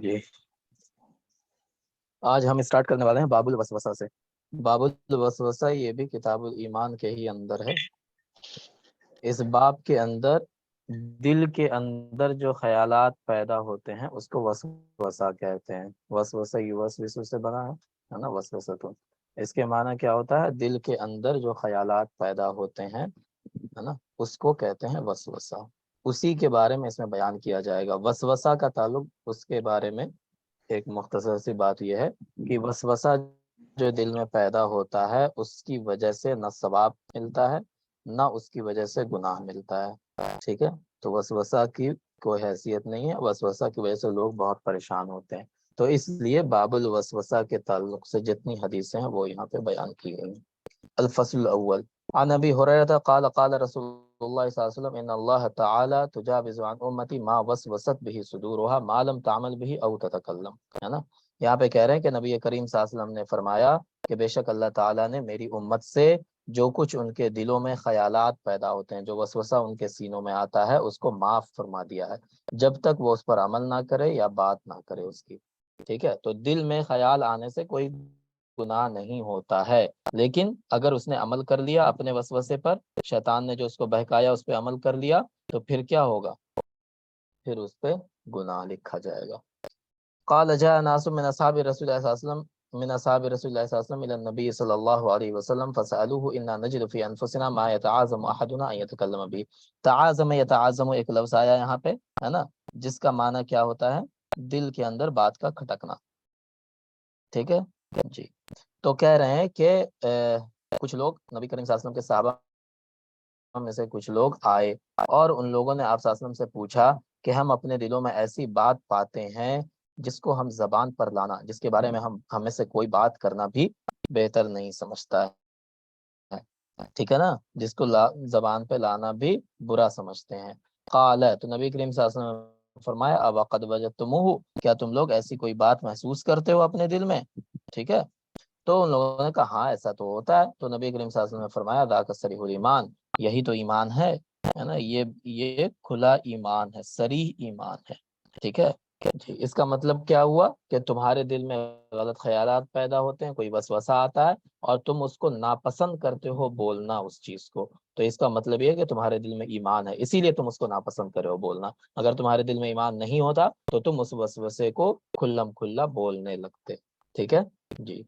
جی آج ہم اسٹارٹ کرنے والے ہیں باب الوسوسہ سے۔ باب الوسوسہ یہ بھی کتاب الایمان کے ہی اندر ہے۔ اس باب کے اندر دل کے اندر جو خیالات پیدا ہوتے ہیں اس کو وسوسہ کہتے ہیں۔ وسوسہ یوسوس سے بنا ہے نا، وسوسہ تو اس کے معنی کیا ہوتا ہے؟ دل کے اندر جو خیالات پیدا ہوتے ہیں ہے نا، اس کو کہتے ہیں وسوسہ۔ اسی کے بارے میں اس میں بیان کیا جائے گا۔ وسوسہ کا تعلق اس کے بارے میں ایک مختصر سی بات یہ ہے کہ وسوسہ جو دل میں پیدا ہوتا ہے اس کی وجہ سے نہ ثواب ملتا ہے نہ اس کی وجہ سے گناہ ملتا ہے، ٹھیک ہے؟ تو وسوسہ کی کوئی حیثیت نہیں ہے، وسوسہ کی وجہ سے لوگ بہت پریشان ہوتے ہیں۔ تو اس لیے باب الوسوسہ کے تعلق سے جتنی حدیثیں ہیں وہ یہاں پہ بیان کی گئی ہیں۔ الفصل الاول عن ابی ہریرہ قال قال رسول اللہ صلی اللہ علیہ وسلم ان اللہ تعالی تجاوز عن امتی ما وسوست به صدورها ما لم تعمل به او تتکلم، ہے نا؟ یہاں پہ کہہ رہے ہیں کہ نبی کریم صلی اللہ علیہ وسلم نے فرمایا کہ بے شک اللہ تعالیٰ نے میری امت سے جو کچھ ان کے دلوں میں خیالات پیدا ہوتے ہیں، جو وسوسہ ان کے سینوں میں آتا ہے، اس کو معاف فرما دیا ہے جب تک وہ اس پر عمل نہ کرے یا بات نہ کرے اس کی، ٹھیک ہے؟ تو دل میں خیال آنے سے کوئی گناہ نہیں ہوتا ہے، لیکن اگر اس نے عمل کر لیا اپنے وسوسے پر، شیطان نے جو اس کو بہکایا اس پہ عمل کر لیا، تو پھر کیا ہوگا؟ پھر اس پہ گناہ لکھا جائے گا۔ قال جاء ناس من اصحاب رسول اللہ صلی اللہ علیہ وسلم من اصحاب رسول اللہ صلی اللہ علیہ وسلم الى النبي صلی اللہ علیہ وسلم فسألوه انا نجد في انفسنا ما يتعاظم احدنا ان يتكلم به۔ تعاظم يتعاظم ایک لفظ آیا یہاں پہ، ہے نا، جس کا معنی کیا ہوتا ہے؟ دل کے اندر بات کا کھٹکنا، ٹھیک ہے جی۔ تو کہہ رہے ہیں کہ کچھ لوگ نبی کریم صلی اللہ علیہ وسلم کے صحابہ میں سے کچھ لوگ آئے اور ان لوگوں نے آپ صلی اللہ علیہ وسلم سے پوچھا کہ ہم اپنے دلوں میں ایسی بات پاتے ہیں جس کو ہم زبان پر لانا، جس کے بارے میں ہمیں سے کوئی بات کرنا بھی بہتر نہیں سمجھتا ہے، ٹھیک ہے نا، جس کو زبان پہ لانا بھی برا سمجھتے ہیں۔ قال، تو نبی کریم صلی اللہ علیہ وسلم نے فرمایا اب قد وجدتموہ، کیا تم لوگ ایسی کوئی بات محسوس کرتے ہو اپنے دل میں؟ ٹھیک ہے، تو ان لوگوں نے کہا ہاں ایسا تو ہوتا ہے۔ تو نبی کریم صلی اللہ علیہ وسلم نے فرمایا ذاک صریح الایمان، یہی تو ایمان ہے نا، یہ کھلا ایمان ہے، صریح ایمان ہے، ٹھیک ہے جی۔ اس کا مطلب کیا ہوا کہ تمہارے دل میں غلط خیالات پیدا ہوتے ہیں، کوئی وسوسہ آتا ہے اور تم اس کو ناپسند کرتے ہو بولنا اس چیز کو، تو اس کا مطلب یہ ہے کہ تمہارے دل میں ایمان ہے، اسی لیے تم اس کو ناپسند کرے ہو بولنا۔ اگر تمہارے دل میں ایمان نہیں ہوتا تو تم اس وسوسے کو کھلم کھلا بولنے لگتے، ٹھیک ہے جی۔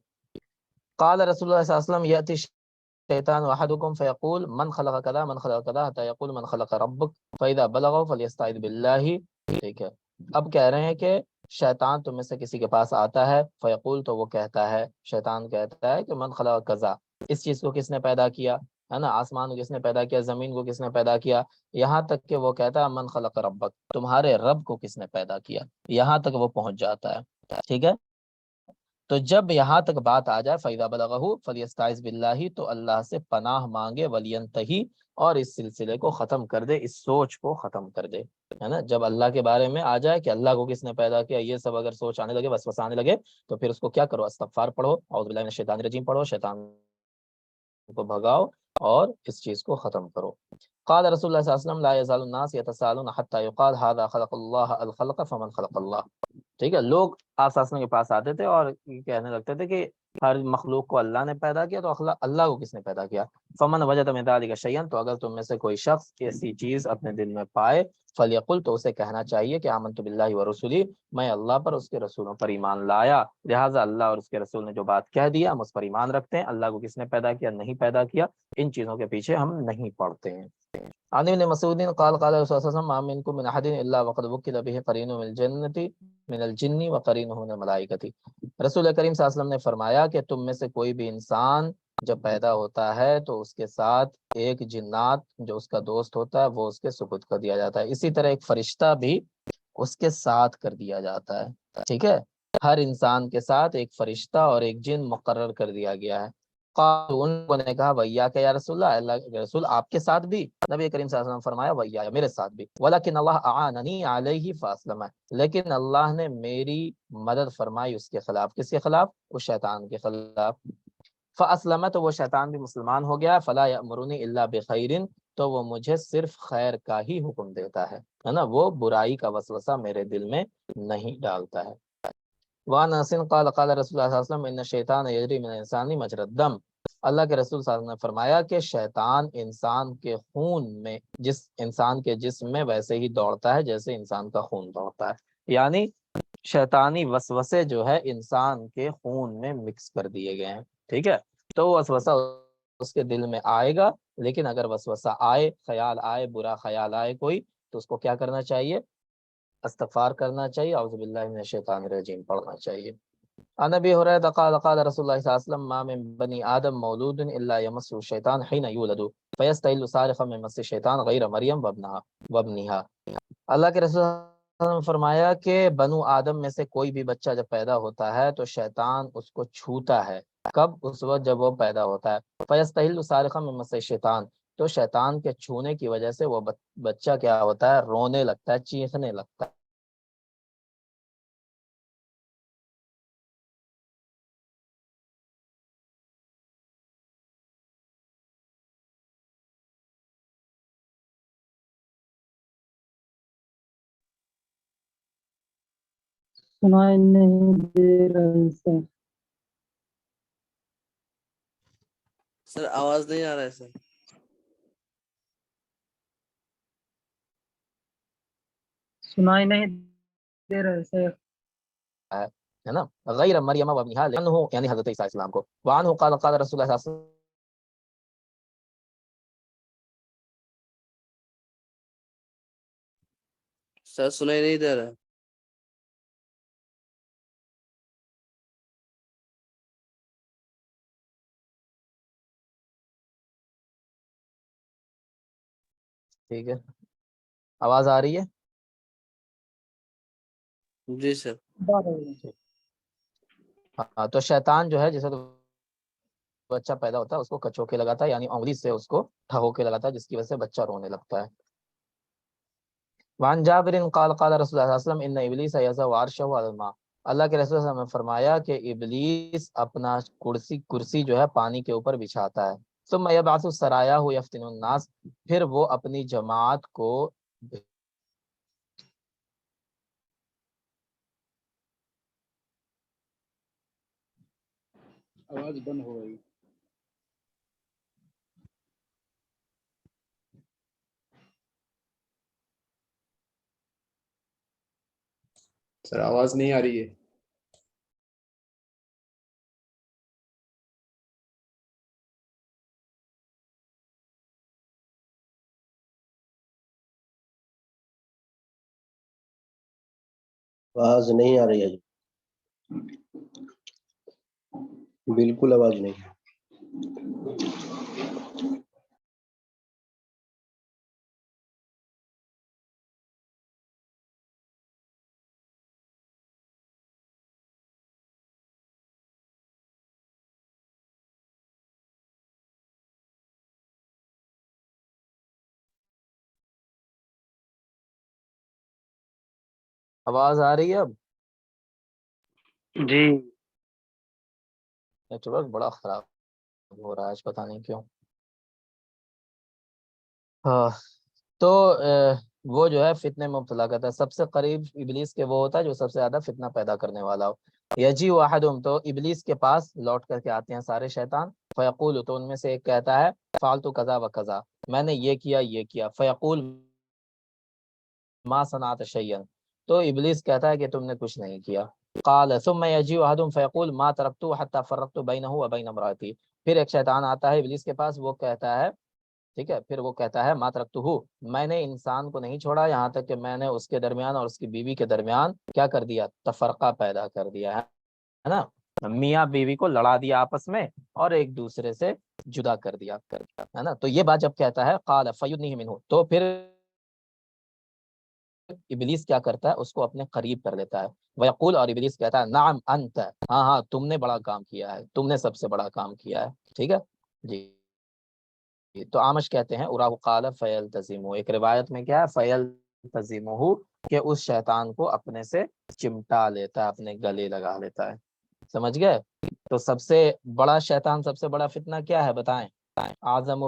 قال رسول اللہ صلی اللہ علیہ وسلم یأتی الشیطان احدکم فیقول من خلق کذا من خلق کذا حتی یقول من خلق ربک فاذا بلغوا فلیستعذ باللہ، ٹھیک ہے۔ اب کہہ رہے ہیں کہ شیطان تم میں سے کسی کے پاس آتا ہے، فیقول تو وہ کہتا ہے، شیطان کہتا ہے کہ من خلق کذا، اس چیز کو کس نے پیدا کیا ہے نا، آسمان کو کس نے پیدا کیا، زمین کو کس نے پیدا کیا، یہاں تک کہ وہ کہتا ہے من خلق ربک، تمہارے رب کو کس نے پیدا کیا، یہاں تک وہ پہنچ جاتا ہے، ٹھیک ہے۔ تو جب یہاں تک بات آ جائے فَإِذَا بَلَغَهُ فَلْيَسْتَعِذْ بِاللَّهِ، تو اللہ سے پناہ مانگے، وَلْيَنْتَهِ، اور اس سلسلے کو ختم کر دے، اس سوچ کو ختم کر دے، ہے نا۔ جب اللہ کے بارے میں آ جائے کہ اللہ کو کس نے پیدا کیا، یہ سب اگر سوچ آنے لگے، وسوسہ آنے لگے، تو پھر اس کو کیا کرو؟ استغفار پڑھو، اعوذ باللہ من الشیطان الرجیم پڑھو، شیطان کو بھگاؤ اور اس چیز کو ختم کرو۔ قال رسول اللہ صلی اللہ علیہ وسلم لا يزال الناس يتساءلون حتى يقال هذا خلق الله الخلق فمن خلق الله، ٹھیک ہے۔ لوگ آپ کے پاس آتے تھے اور کہنے لگتے تھے کہ ہر مخلوق کو اللہ نے پیدا کیا، تو اللہ کو کس نے پیدا کیا؟ فمن وجد من ذلك شيئا، تو اگر تم میں سے کوئی شخص ایسی چیز اپنے دل میں پائے، فلیقل، تو اسے کہنا چاہیے کہ آمنت باللہ ورسولہ، میں اللہ پر اس کے رسولوں پر ایمان لایا، لہٰذا اللہ اور اس کے رسول نے جو بات کہہ دیا ہم اس پر ایمان رکھتے ہیں، اللہ کو کس نے پیدا کیا، نہیں پیدا کیا، ان چیزوں کے پیچھے ہم نہیں پڑتے ہیں۔ عن ابن مسعود قال قال رسول اللہ صلی اللہ علیہ وسلم ما منکم من احد الا وقد وکل به قرین من الجنۃ من الجن وقرینہ من الملائکۃ، رسول کریم صلی اللہ علیہ وسلم نے فرمایا کہ تم میں سے کوئی بھی انسان جب پیدا ہوتا ہے تو اس کے ساتھ ایک جنات جو اس کا دوست ہوتا ہے وہ اس کے سپرد کر دیا جاتا ہے، اسی طرح ایک فرشتہ بھی اس کے ساتھ کر دیا جاتا ہے، ٹھیک ہے۔ ہر انسان کے ساتھ ایک فرشتہ اور ایک جن مقرر کر دیا گیا ہے۔ ان لوگوں نے کہا وَإِيَّاكَ يَا رسول اللہ، اللہ کے رسول آپ کے ساتھ بھی؟ نبی کریم صلی اللہ علیہ وسلم فرمایا وَإِيَّايَ، میرے ساتھ بھی، وَلَكِنَّ اللَّهَ أَعَانَنِي عَلَيْهِ فَأَسْلَمَ، لیکن اللہ نے میری مدد فرمائی اس کے خلاف، کس کے خلاف؟ اس شیطان کے خلاف۔ فَأَسْلَمَ، تو وہ شیطان بھی مسلمان ہو گیا، فَلَا يَأْمُرُنِي إِلَّا بِخَيْرٍ، تو وہ مجھے صرف خیر کا ہی حکم دیتا ہے نا، وہ برائی کا وسوسہ میرے دل میں نہیں ڈالتا ہے۔ وان انس قال قال رسول اللہ صلی اللہ علیہ وسلم ان الشیطان یجری من الانسان مجرى الدم، اللہ کے رسول صلی اللہ علیہ وسلم نے فرمایا کہ شیطان انسان کے خون میں، جس انسان کے جسم میں ویسے ہی دوڑتا ہے جیسے انسان کا خون دوڑتا ہے، یعنی شیطانی وسوسے جو ہے انسان کے خون میں مکس کر دیے گئے ہیں، ٹھیک ہے؟ تو وہ وسوسہ اس کے دل میں آئے گا، لیکن اگر وسوسہ آئے، خیال آئے، برا خیال آئے کوئی، تو اس کو کیا کرنا چاہیے؟ استغفار کرنا چاہیے، اعوذ باللہ من الشیطان الرجیم پڑھنا چاہیے۔ عن ابی ہریرہ قال قال رسول اللہ صلی اللہ علیہ وسلم ما من بنی آدم مولود الا يمس الشیطان حين يولد فيستحل صارخا من مس الشیطان غیر مریم وابنها۔ اللہ کے رسول صلی اللہ علیہ وسلم نے فرمایا کہ بنو آدم میں سے کوئی بھی بچہ جب پیدا ہوتا ہے تو شیطان اس کو چھوتا ہے، کب؟ اس وقت جب وہ پیدا ہوتا ہے، فیستحل صارخا من مس الشیطان، تو شیطان کے چھونے کی وجہ سے وہ بچہ کیا ہوتا ہے؟ رونے لگتا ہے، چیخنے لگتا ہے۔ سنائی نہیں دے رہا سر۔ سر آواز نہیں آ رہا ہے سر۔ سنائی نہیں دے رہا سر۔ ہے نا، غیر مریم و ابنہا، یعنی حضرت عیسیٰ السلام کو۔ وعنہ قال قال رسول اللہ صلی اللہ علیہ وسلم، سر سنائی نہیں دے رہا۔ ٹھیک ہے، آواز آ رہی ہے؟ جی سر۔ ہاں، تو شیطان جو ہے جیسے تو بچہ پیدا ہوتا ہے اس کو کچوکے لگاتا ہے، یعنی انگلی سے اس کو ٹھہوکے لگاتا ہے، جس کی وجہ سے بچہ رونے لگتا ہے۔ وعن جابر قال قال رسول اللہ صلی اللہ علیہ وسلم ان ابلیس یضع عرشہ علی الماء، اللہ کے رسول صلی اللہ علیہ وسلم نے فرمایا کہ ابلیس اپنا کرسی جو ہے پانی کے اوپر بچھاتا ہے، ثم یبعث السرایہ یفتن الناس، پھر وہ اپنی جماعت کو آواز بند ہو گئی۔ سر آواز نہیں آ رہی ہے۔ آواز نہیں آ رہی ہے جی، بالکل آواز نہیں۔ آواز آ رہی ہے اب؟ جی نیٹورک بڑا خراب ہو رہا ہے آج، پتہ نہیں کیوں۔ ہاں، تو وہ جو ہے فتنے میں مبتلا کرتا ہے، سب سے قریب ابلیس کے وہ ہوتا ہے جو سب سے زیادہ فتنہ پیدا کرنے والا ہو۔ یجی واحدہم، تو ابلیس کے پاس لوٹ کر کے آتے ہیں سارے شیطان، فیقول، تو ان میں سے ایک کہتا ہے فعلت کذا و کذا، میں نے یہ کیا یہ کیا، فیقول ما صنعت شیئا، تو ابلیس کہتا ہے کہ تم نے کچھ نہیں کیا۔ قال ثم یجی احدهم فیقول ما ترکت حتى فرقت بینه وبین امراتی، پھر ایک شیطان آتا ہے ابلیس کے پاس، وہ کہتا ہے، ٹھیک ہے، پھر وہ کہتا ہے ما ترکتہ، میں نے انسان کو نہیں چھوڑا یہاں تک کہ میں نے اس کے درمیان اور اس کی بیوی کے درمیان کیا کر دیا؟ تفرقہ پیدا کر دیا ہے نا، میاں بیوی کو لڑا دیا آپس میں اور ایک دوسرے سے جدا کر دیا ہے نا۔ تو یہ بات جب کہتا ہے قال فیدنیہ منہ، تو پھر ابلیس کیا کرتا ہے؟ اس کو اپنے قریب کر لیتا ہے، ویقول، اور ابلیس کہتا ہے نعم انت، ہاں ہاں تم نے بڑا کام کیا ہے، تم نے سب سے بڑا کام کیا ہے، ٹھیک ہے جی۔ تو آمش کہتے ہیں اراہ قال فیلتزمہ، ایک روایت میں کیا ہے؟ فیلتزمہ، کہ اس شیطان کو اپنے سے چمٹا لیتا ہے، اپنے گلے لگا لیتا ہے، سمجھ گئے؟ تو سب سے بڑا شیطان، سب سے بڑا فتنہ کیا ہے بتائیں؟ اعظم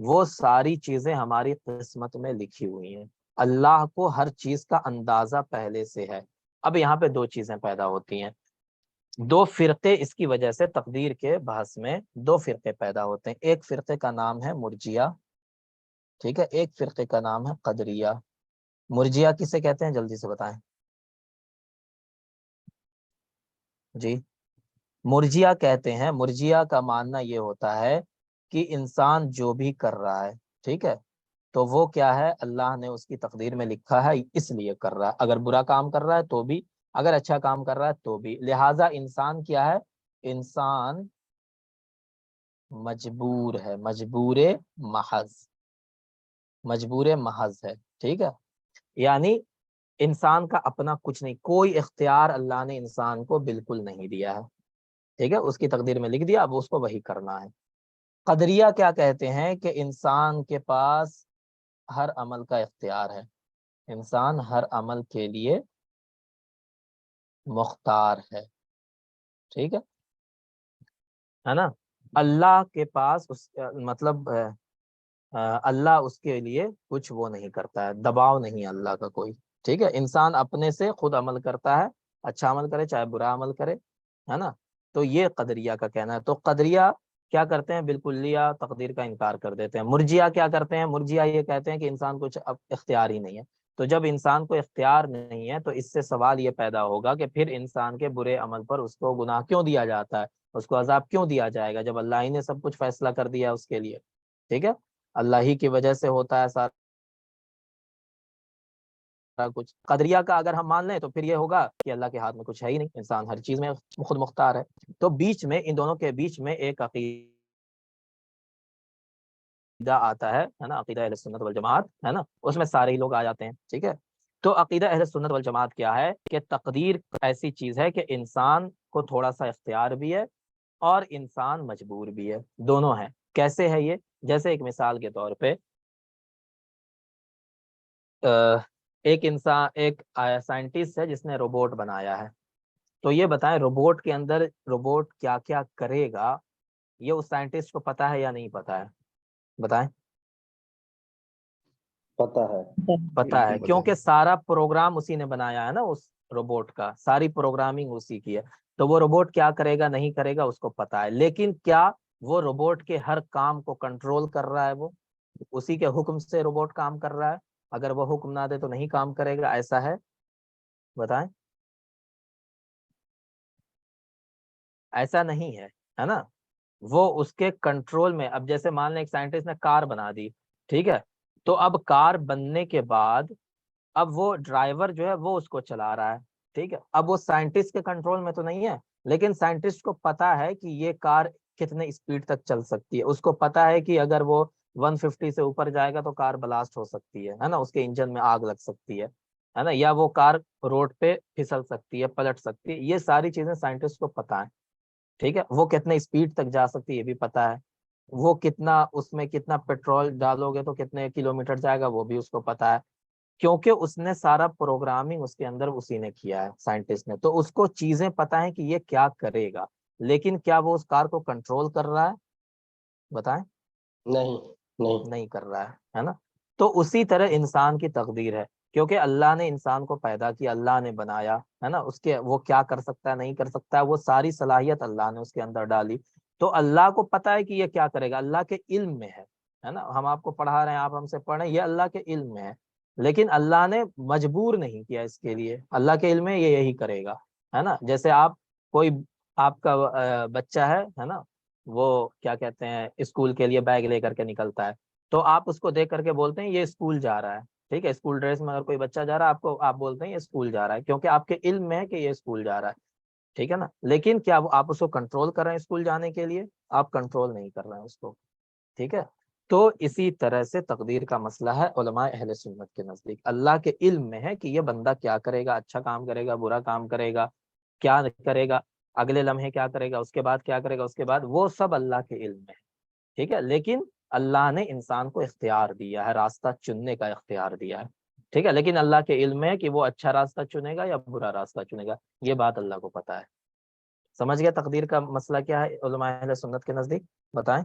وہ ساری چیزیں ہماری قسمت میں لکھی ہوئی ہیں. اللہ کو ہر چیز کا اندازہ پہلے سے ہے. اب یہاں پہ دو چیزیں پیدا ہوتی ہیں, دو فرقے اس کی وجہ سے تقدیر کے بحث میں دو فرقے پیدا ہوتے ہیں. ایک فرقے کا نام ہے مرجیہ, ٹھیک ہے, ایک فرقے کا نام ہے قدریہ. مرجیہ کسے کہتے ہیں جلدی سے بتائیں جی. مرجیہ کہتے ہیں, مرجیہ کا ماننا یہ ہوتا ہے کہ انسان جو بھی کر رہا ہے, ٹھیک ہے, تو وہ کیا ہے, اللہ نے اس کی تقدیر میں لکھا ہے اس لیے کر رہا ہے. اگر برا کام کر رہا ہے تو بھی, اگر اچھا کام کر رہا ہے تو بھی. لہٰذا انسان کیا ہے, انسان مجبور ہے, مجبور محض, مجبور محض ہے, ٹھیک ہے. یعنی انسان کا اپنا کچھ نہیں, کوئی اختیار اللہ نے انسان کو بالکل نہیں دیا ہے, ٹھیک ہے, اس کی تقدیر میں لکھ دیا, اب اس کو وہی کرنا ہے. قدریہ کیا کہتے ہیں کہ انسان کے پاس ہر عمل کا اختیار ہے, انسان ہر عمل کے لیے مختار ہے, ٹھیک ہے نا. اللہ کے پاس اس مطلب اللہ اس کے لیے کچھ وہ نہیں کرتا ہے, دباؤ نہیں اللہ کا کوئی, ٹھیک ہے. انسان اپنے سے خود عمل کرتا ہے, اچھا عمل کرے چاہے برا عمل کرے, ہے نا. تو یہ قدریہ کا کہنا ہے. تو قدریہ کیا کرتے ہیں, بالکلیہ تقدیر کا انکار کر دیتے ہیں. مرجیہ کیا کرتے ہیں, مرجیہ یہ کہتے ہیں کہ انسان کچھ اختیار ہی نہیں ہے. تو جب انسان کو اختیار نہیں ہے تو اس سے سوال یہ پیدا ہوگا کہ پھر انسان کے برے عمل پر اس کو گناہ کیوں دیا جاتا ہے, اس کو عذاب کیوں دیا جائے گا, جب اللہ ہی نے سب کچھ فیصلہ کر دیا اس کے لیے, ٹھیک ہے. اللہ ہی کی وجہ سے ہوتا ہے سارا کچھ. قدریہ کا اگر ہم مان لیں تو پھر یہ ہوگا کہ اللہ کے ہاتھ میں کچھ ہے ہی نہیں, انسان ہر چیز میں خود مختار ہے. تو بیچ میں, ان دونوں کے بیچ میں ایک عقیدہ آتا ہے نا, عقیدہ اہل سنت والجماعت, ہے نا, اس میں سارے ہی لوگ آ جاتے ہیں, ٹھیک ہے. تو عقیدہ اہل سنت والجماعت کیا ہے کہ تقدیر ایسی چیز ہے کہ انسان کو تھوڑا سا اختیار بھی ہے اور انسان مجبور بھی ہے, دونوں ہیں. کیسے ہے یہ, جیسے ایک مثال کے طور پہ ایک انسان, ایک سائنٹسٹ ہے جس نے روبوٹ بنایا ہے. تو یہ بتائیں روبوٹ کے اندر روبوٹ کیا کیا کرے گا, یہ اس سائنٹسٹ کو پتا ہے یا نہیں پتا ہے, بتائیں. پتہ ہے. پتا ہے, بالکل پتہ کیونکہ سارا پروگرام اسی نے بنایا ہے نا, اس روبوٹ کا ساری پروگرامنگ اسی کی ہے. تو وہ روبوٹ کیا کرے گا نہیں کرے گا اس کو پتا ہے. لیکن کیا وہ روبوٹ کے ہر کام کو کنٹرول کر رہا ہے, وہ اسی کے حکم سے روبوٹ کام کر رہا ہے, اگر وہ حکم نہ دے تو نہیں کام کرے گا, ایسا ہے, بتائیں. ایسا نہیں ہے, ہے نا. وہ اس کے کنٹرول میں, اب جیسے مان لیں ایک سائنٹسٹ نے کار بنا دی, ٹھیک ہے, تو اب کار بننے کے بعد اب وہ ڈرائیور جو ہے وہ اس کو چلا رہا ہے, ٹھیک ہے. اب وہ سائنٹسٹ کے کنٹرول میں تو نہیں ہے, لیکن سائنٹسٹ کو پتا ہے کہ یہ کار کتنے اسپیڈ تک چل سکتی ہے. اس کو پتا ہے کہ اگر وہ 150 سے اوپر جائے گا تو کار بلاسٹ ہو سکتی ہے نا, اس کے انجن میں آگ لگ سکتی ہے نا, یا وہ کار روڈ پہ پھسل سکتی ہے, پلٹ سکتی ہے. یہ ساری چیزیں سائنٹسٹ کو پتا ہے, ٹھیک ہے. وہ کتنے اسپیڈ تک جا سکتی ہے یہ بھی پتا ہے. وہ کتنا, اس میں کتنا پیٹرول ڈالو گے تو کتنے کلومیٹر جائے گا وہ بھی اس کو پتا ہے, کیونکہ اس نے سارا پروگرامنگ اس کے اندر اسی نے کیا ہے, سائنٹسٹ نے. تو اس کو چیزیں پتا ہیں کہ یہ کیا کرے گا, لیکن کیا وہ اس کار کو کنٹرول کر رہا ہے, بتائیں. نہیں نہیں. نہیں کر رہا ہے نا. تو اسی طرح انسان کی تقدیر ہے, کیونکہ اللہ نے انسان کو پیدا کیا, اللہ نے بنایا, ہے نا. اس کے وہ کیا کر سکتا ہے نہیں کر سکتا ہے, وہ ساری صلاحیت اللہ نے اس کے اندر ڈالی. تو اللہ کو پتا ہے کہ یہ کیا کرے گا, اللہ کے علم میں ہے نا. ہم آپ کو پڑھا رہے ہیں, آپ ہم سے پڑھ رہے ہیں, یہ اللہ کے علم میں ہے, لیکن اللہ نے مجبور نہیں کیا اس کے لیے. اللہ کے علم میں یہ یہی کرے گا, ہے نا. جیسے آپ کوئی, آپ کا بچہ ہے نا, وہ کیا کہتے ہیں اسکول کے لیے بیگ لے کر کے نکلتا ہے, تو آپ اس کو دیکھ کر کے بولتے ہیں یہ اسکول جا رہا ہے, ٹھیک ہے. اسکول ڈریس میں اگر کوئی بچہ جا رہا ہے, آپ کو آپ بولتے ہیں یہ اسکول جا رہا ہے, کیونکہ آپ کے علم میں ہے کہ یہ اسکول جا رہا ہے, ٹھیک ہے نا. لیکن کیا آپ اس کو کنٹرول کر رہے ہیں اسکول جانے کے لیے, آپ کنٹرول نہیں کر رہے ہیں اس کو, ٹھیک ہے. تو اسی طرح سے تقدیر کا مسئلہ ہے علماء اہل سنت کے نزدیک. اللہ کے علم میں ہے کہ یہ بندہ کیا کرے گا, اچھا کام کرے گا, برا کام کرے گا, کیا کرے گا, اگلے لمحے کیا کرے گا, اس کے بعد کیا کرے گا, اس کے بعد وہ سب اللہ کے علم میں ہے, ٹھیک ہے. لیکن اللہ نے انسان کو اختیار دیا ہے, راستہ چننے کا اختیار دیا ہے, ٹھیک ہے. لیکن اللہ کے علم میں ہے کہ وہ اچھا راستہ چنے گا یا برا راستہ چنے گا, یہ بات اللہ کو پتا ہے. سمجھ گیا تقدیر کا مسئلہ کیا ہے علماء اہل سنت کے نزدیک, بتائیں.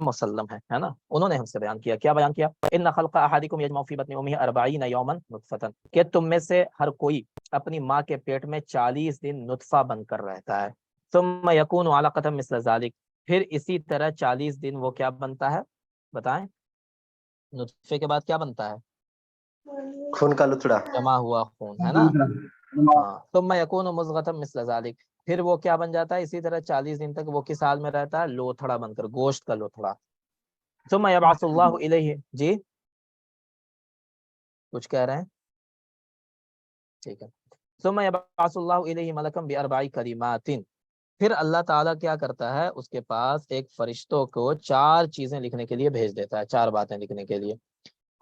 مسلم ہے نا، انہوں نے ہم سے بیان کیا، کیا بیان کیا؟ ان خلق احدکم یجمع فی بطن امہ 40 یوما نطفۃ، کہ تم میں سے ہر کوئی اپنی ماں کے پیٹ میں 40 دن نطفہ بن کر رہتا ہے، ثم یکون علقۃ مثل ذلک، پھر اسی طرح 40 دن وہ کیا بنتا ہے بتائیں؟ نطفے کے بعد کیا بنتا ہے؟ خون کا لتڑا، جمع ہوا خون، ہے نا؟ ہاں، ثم یکون مضغۃ مثل ذلک، پھر وہ کیا بن جاتا ہے اسی طرح 40 دن تک وہ کس حال میں رہتا ہے؟ لوتھڑا بن کر، گوشت کا لوتھڑا۔ ثم یبعث اللہ الیہ، جی کچھ کہہ رہے ہیں؟ ٹھیک ہے۔ ثم یبعث اللہ الیہ ملکا باربع کلمات، پھر اللہ تعالیٰ کیا کرتا ہے اس کے پاس ایک فرشتوں کو 4 چیزیں لکھنے کے لیے بھیج دیتا ہے، 4 باتیں لکھنے کے لیے،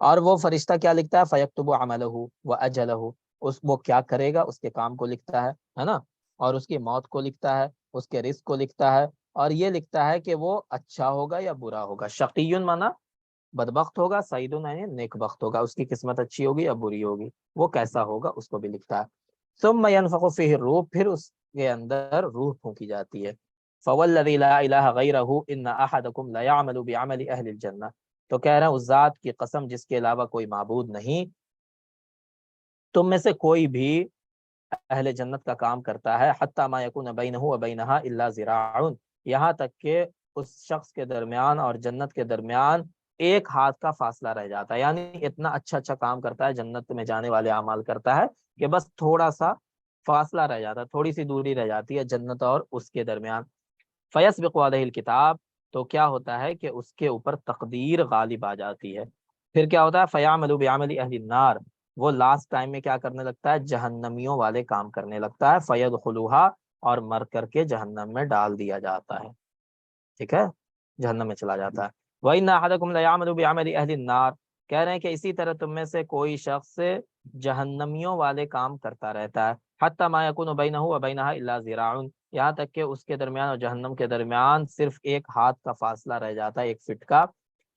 اور وہ فرشتہ کیا لکھتا ہے؟ فیکتب عملہ واجلہ، وہ کیا کرے گا اس کے کام کو لکھتا ہے نا، اور اس کی موت کو لکھتا ہے، اس کے رزق کو لکھتا ہے، اور یہ لکھتا ہے کہ وہ اچھا ہوگا یا برا ہوگا، شقی مانا بدبخت ہوگا، سعید یعنی نیک بخت ہوگا، اس کی قسمت اچھی ہوگی یا بری ہوگی، وہ کیسا ہوگا اس کو بھی لکھتا ہے۔ ثم ينفخ فيه الروح، پھر اس کے اندر روح پھونکی جاتی ہے۔ فوالذی لا الہ غیرہ ان احدکم لیعمل بعمل اہل الجنہ، تو کہہ رہے ہیں اس ذات کی قسم جس کے علاوہ کوئی معبود نہیں، تم میں سے کوئی بھی اہل جنت کا کام کرتا ہے، حتی ما یکون بینہ و بینہا الا ذراع، یہاں تک کہ اس شخص کے درمیان اور جنت کے درمیان 1 ہاتھ کا فاصلہ رہ جاتا ہے، یعنی اتنا اچھا کام کرتا ہے، جنت میں جانے والے اعمال کرتا ہے کہ بس تھوڑا سا فاصلہ رہ جاتا ہے، تھوڑی سی دوری رہ جاتی ہے جنت اور اس کے درمیان۔ فیسبق علیہ الکتاب، تو کیا ہوتا ہے کہ اس کے اوپر تقدیر غالب آ جاتی ہے، پھر کیا ہوتا ہے؟ فیعمل بعمل اہل النار، وہ لاسٹ ٹائم میں کیا کرنے لگتا ہے؟ جہنمیوں والے کام کرنے لگتا ہے، فیدخلوہا، اور مر کر کے جہنم میں ڈال دیا جاتا ہے، ٹھیک ہے، جہنم میں چلا جاتا ہے۔ وَإِنَّ أَحَدَكُمْ لَيَعْمَلُ بِعَمَلِ أَهْلِ النَّارِ، کہہ رہے ہیں کہ اسی طرح تم میں سے کوئی شخص جہنمیوں والے کام کرتا رہتا ہے، حَتَّى مَا يَكُونُ بَيْنَهُ وَبَيْنَهَا إِلَّا ذِرَاعٌ، یہاں تک کہ اس کے درمیان اور جہنم کے درمیان صرف 1 ہاتھ کا فاصلہ رہ جاتا ہے، 1 فٹ کا۔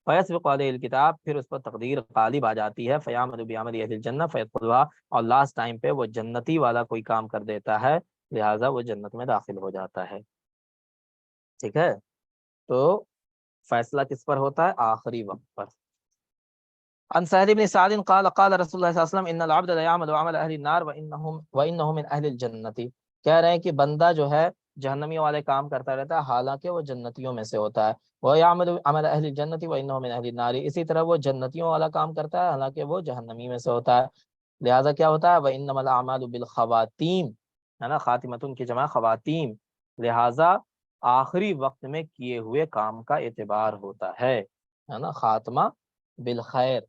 فَيَسْبِقُ عَلَيْهِ الْكِتَاب، پھر اس پر تقدیر غالب آ جاتی ہے، فَيَعْمَلُ بِعَمَلِ أَهْلِ الْجَنَّةِ فَيَدْخُلُهَا، اور لاسٹ ٹائم پہ وہ جنتی والا کوئی کام کر دیتا ہے، لہٰذا وہ جنت میں داخل ہو جاتا ہے، ٹھیک ہے۔ تو فیصلہ کس پر ہوتا ہے؟ آخری وقت پر۔ عن سہل بن سعد قال قال رسول اللہ صلی اللہ علیہ وسلم ان العبد ليعمل عمل اہل النار وانه من اہل الجنة، کہہ رہے ہیں کہ بندہ جو ہے جہنمیوں والے کام کرتا رہتا ہے حالانکہ وہ جنتیوں میں سے ہوتا ہے، ويعمل عمل اہل الجنة وانه من اہل النار، اسی طرح وہ جنتیوں والا کام کرتا ہے حالانکہ وہ جہنمی میں سے ہوتا ہے، لہذا کیا ہوتا ہے؟ وانما الاعمال بالخواتیم، ہے نا، خاتمتن کی جمع خواتیم، لہذا آخری وقت میں کیے ہوئے کام کا اعتبار ہوتا ہے نا، خاتمہ بالخیر،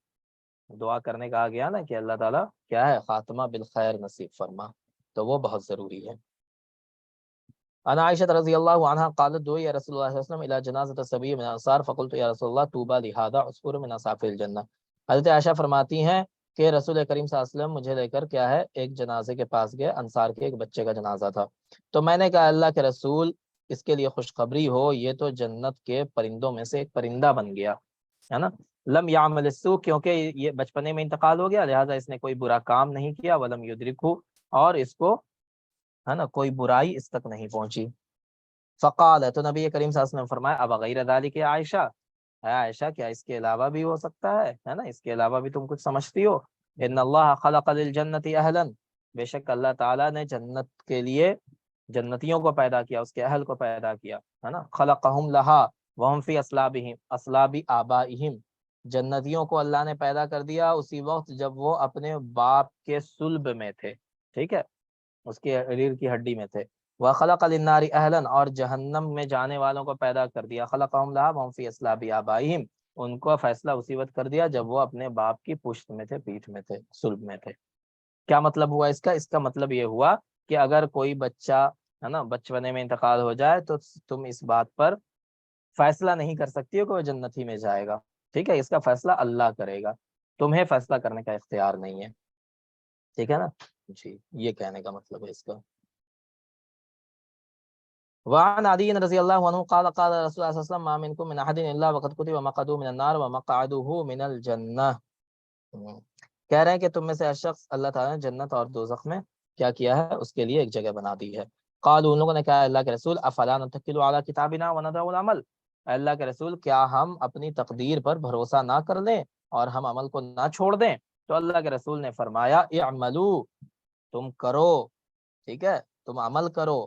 دعا کرنے کا آ گیا نا کہ اللہ تعالیٰ کیا ہے؟ خاتمہ بالخیر نصیب فرما، تو وہ بہت ضروری ہے۔ انا عائشہ رضی اللہ عنہا قالت دعی رسول اللہ صلی اللہ علیہ وسلم الى جنازۃ صبی من الانصار فقلت یا رسول اللہ طوبى لهذا عصفور من اصحاب الجنہ، حضرت عائشہ فرماتی ہیں کہ رسول کریم صلی اللہ علیہ وسلم مجھے لے کر کیا ہے ایک جنازے کے پاس گئے، انصار کے ایک بچے کا جنازہ تھا، تو میں نے کہا اللہ کے رسول اس کے لیے خوشخبری ہو، یہ تو جنت کے پرندوں میں سے ایک پرندہ بن گیا ہے نا، لم یعمل السوء، کیونکہ یہ بچپنے میں انتقال ہو گیا لہٰذا اس نے کوئی برا کام نہیں کیا، ولم یدرکہ، اور اس کو ہے نا کوئی برائی اس تک نہیں پہنچی۔ فقال، تو نبی کریم صلی اللہ علیہ وسلم نے فرمایا اب غیر ذالک یا عائشہ، ہے عائشہ کیا اس کے علاوہ بھی ہو سکتا ہے نا، اس کے علاوہ بھی تم کچھ سمجھتی ہو؟ ان اللہ خلق للجنت اہلا، بے شک اللہ تعالیٰ نے جنت کے لیے جنتیوں کو پیدا کیا، اس کے اہل کو پیدا کیا ہے نا، خلقہم لہا وہم فی اصلاب آبائہم، جنتیوں کو اللہ نے پیدا کر دیا اسی وقت جب وہ اپنے باپ کے صلب میں تھے، ٹھیک ہے، اس کے ریڑھ کی ہڈی میں تھے۔ وَخَلَقَ لِلنَّارِ أَهْلًا، اور جہنم میں جانے والوں کو پیدا کر دیا، خَلَقَهُمْ لَهَا وَهُمْ فِي أَصْلَابِ آبَائِهِمْ، ان کو فیصلہ اسی وقت کر دیا جب وہ اپنے باپ کی پشت میں تھے، پیٹھ میں تھے، صلب میں تھے۔ کیا مطلب ہوا اس کا؟ اس کا مطلب یہ ہوا کہ اگر کوئی بچہ ہے نا بچپنے میں انتقال ہو جائے تو تم اس بات پر فیصلہ نہیں کر سکتی ہو کہ وہ جنتی میں جائے گا، ٹھیک ہے، اس کا فیصلہ اللہ کرے گا، تمہیں فیصلہ کرنے کا اختیار نہیں ہے، ٹھیک ہے نا جی، یہ کہنے کا مطلب ہے اس کا۔ وعن عدی رضی اللہ عنہ قال قال رسول اللہ صلی اللہ علیہ وسلم ما منکم من احد الا وقد کتب مقعده من النار ومقعده من الجنہ، کہہ رہے ہیں کہ تم میں سے ہر شخص اللہ تعالیٰ نے جنت اور دوزخ میں کیا کیا ہے؟ اس کے لیے ایک جگہ بنا دی ہے۔ قالوا، ان لوگوں نے کہا اللہ کے رسول افلا نتکل علی کتابنا وندع العمل، اے اللہ کے رسول کیا ہم اپنی تقدیر پر بھروسہ نہ کر لیں اور ہم عمل کو نہ چھوڑ دیں؟ تو اللہ کے رسول نے فرمایا اعملو، تم کرو، ٹھیک ہے، تم عمل کرو،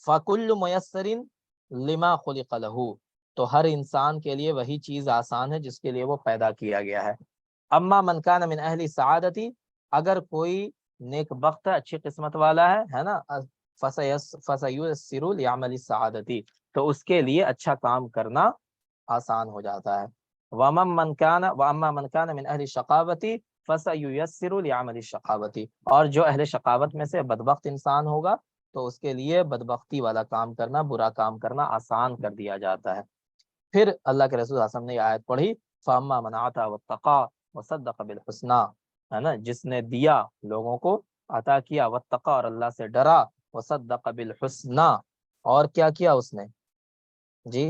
فَكُلُّ مُيَسَّرٍ لِمَا خُلِقَ لَهُ، تو ہر انسان کے لیے وہی چیز آسان ہے جس کے لیے وہ پیدا کیا گیا ہے۔ اما من کان من اہل سعادتی، اگر کوئی نیک بخت ہے، اچھی قسمت والا ہے نا، فَسَيُيَسِّرُ لِعَمَلِ السَّعَادَةِ، تو اس کے لیے اچھا کام کرنا آسان ہو جاتا ہے۔ وَأَمَّا مَنْ كَانَ مِنْ أَهْلِ الشَّقَاوَةِ فَسَيُيَسِّرُ لِعَمَلِ الشَّقَاوَةِ، اور جو اہل شقاوت میں سے بدبخت انسان ہوگا تو اس کے لیے بدبختی والا کام کرنا، برا کام کرنا آسان کر دیا جاتا ہے۔ پھر اللہ کے رسول صلی اللہ علیہ وسلم نے یہ آیت پڑھی فَأَمَّا مَنْ آتَى وَاتَّقَى وَصَدَّقَ بِالْحُسْنَى، ہے نا، جس نے دیا، لوگوں کو عطا کیا، واتقى، اور اللہ سے ڈرا، وصدق بالحسنى، اور کیا کیا اس نے؟ جی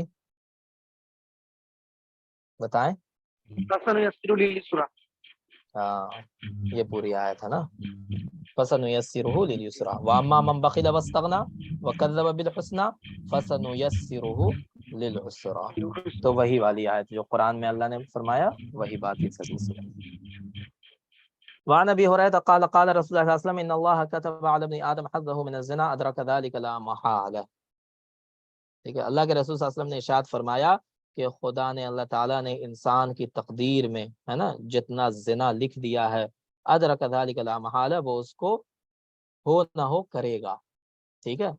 بتائیں۔ ہاں یہ پوری آیت ہے نا، فَسَنُيَسِّرُهُ لِلْيُسْرَى وَأَمَّا مَنْ بَخِلَ وَاسْتَغْنَى وَكَذَّبَ بِالْحُسْنَى فَسَنُيَسِّرُهُ لِلْعُسْرَى، تو وہی والی آیت جو قرآن میں اللہ نے فرمایا وہی بات اس حدیث میں۔ وعن ابي هريره قال قال رسول الله صلى الله عليه وسلم ان الله كتب على ابن ادم حظه من الزنا ادرك ذلك لا محاله، ٹھیک ہے، اللہ کے رسول صلی اللہ علیہ وسلم نے ارشاد فرمایا کہ خدا نے، اللہ تعالیٰ نے انسان کی تقدیر میں، ہے نا، جتنا زنا لکھ دیا ہے، ادرک ذلک لا محالہ، وہ اس کو ہو نہ ہو کرے گا، ٹھیک ہے۔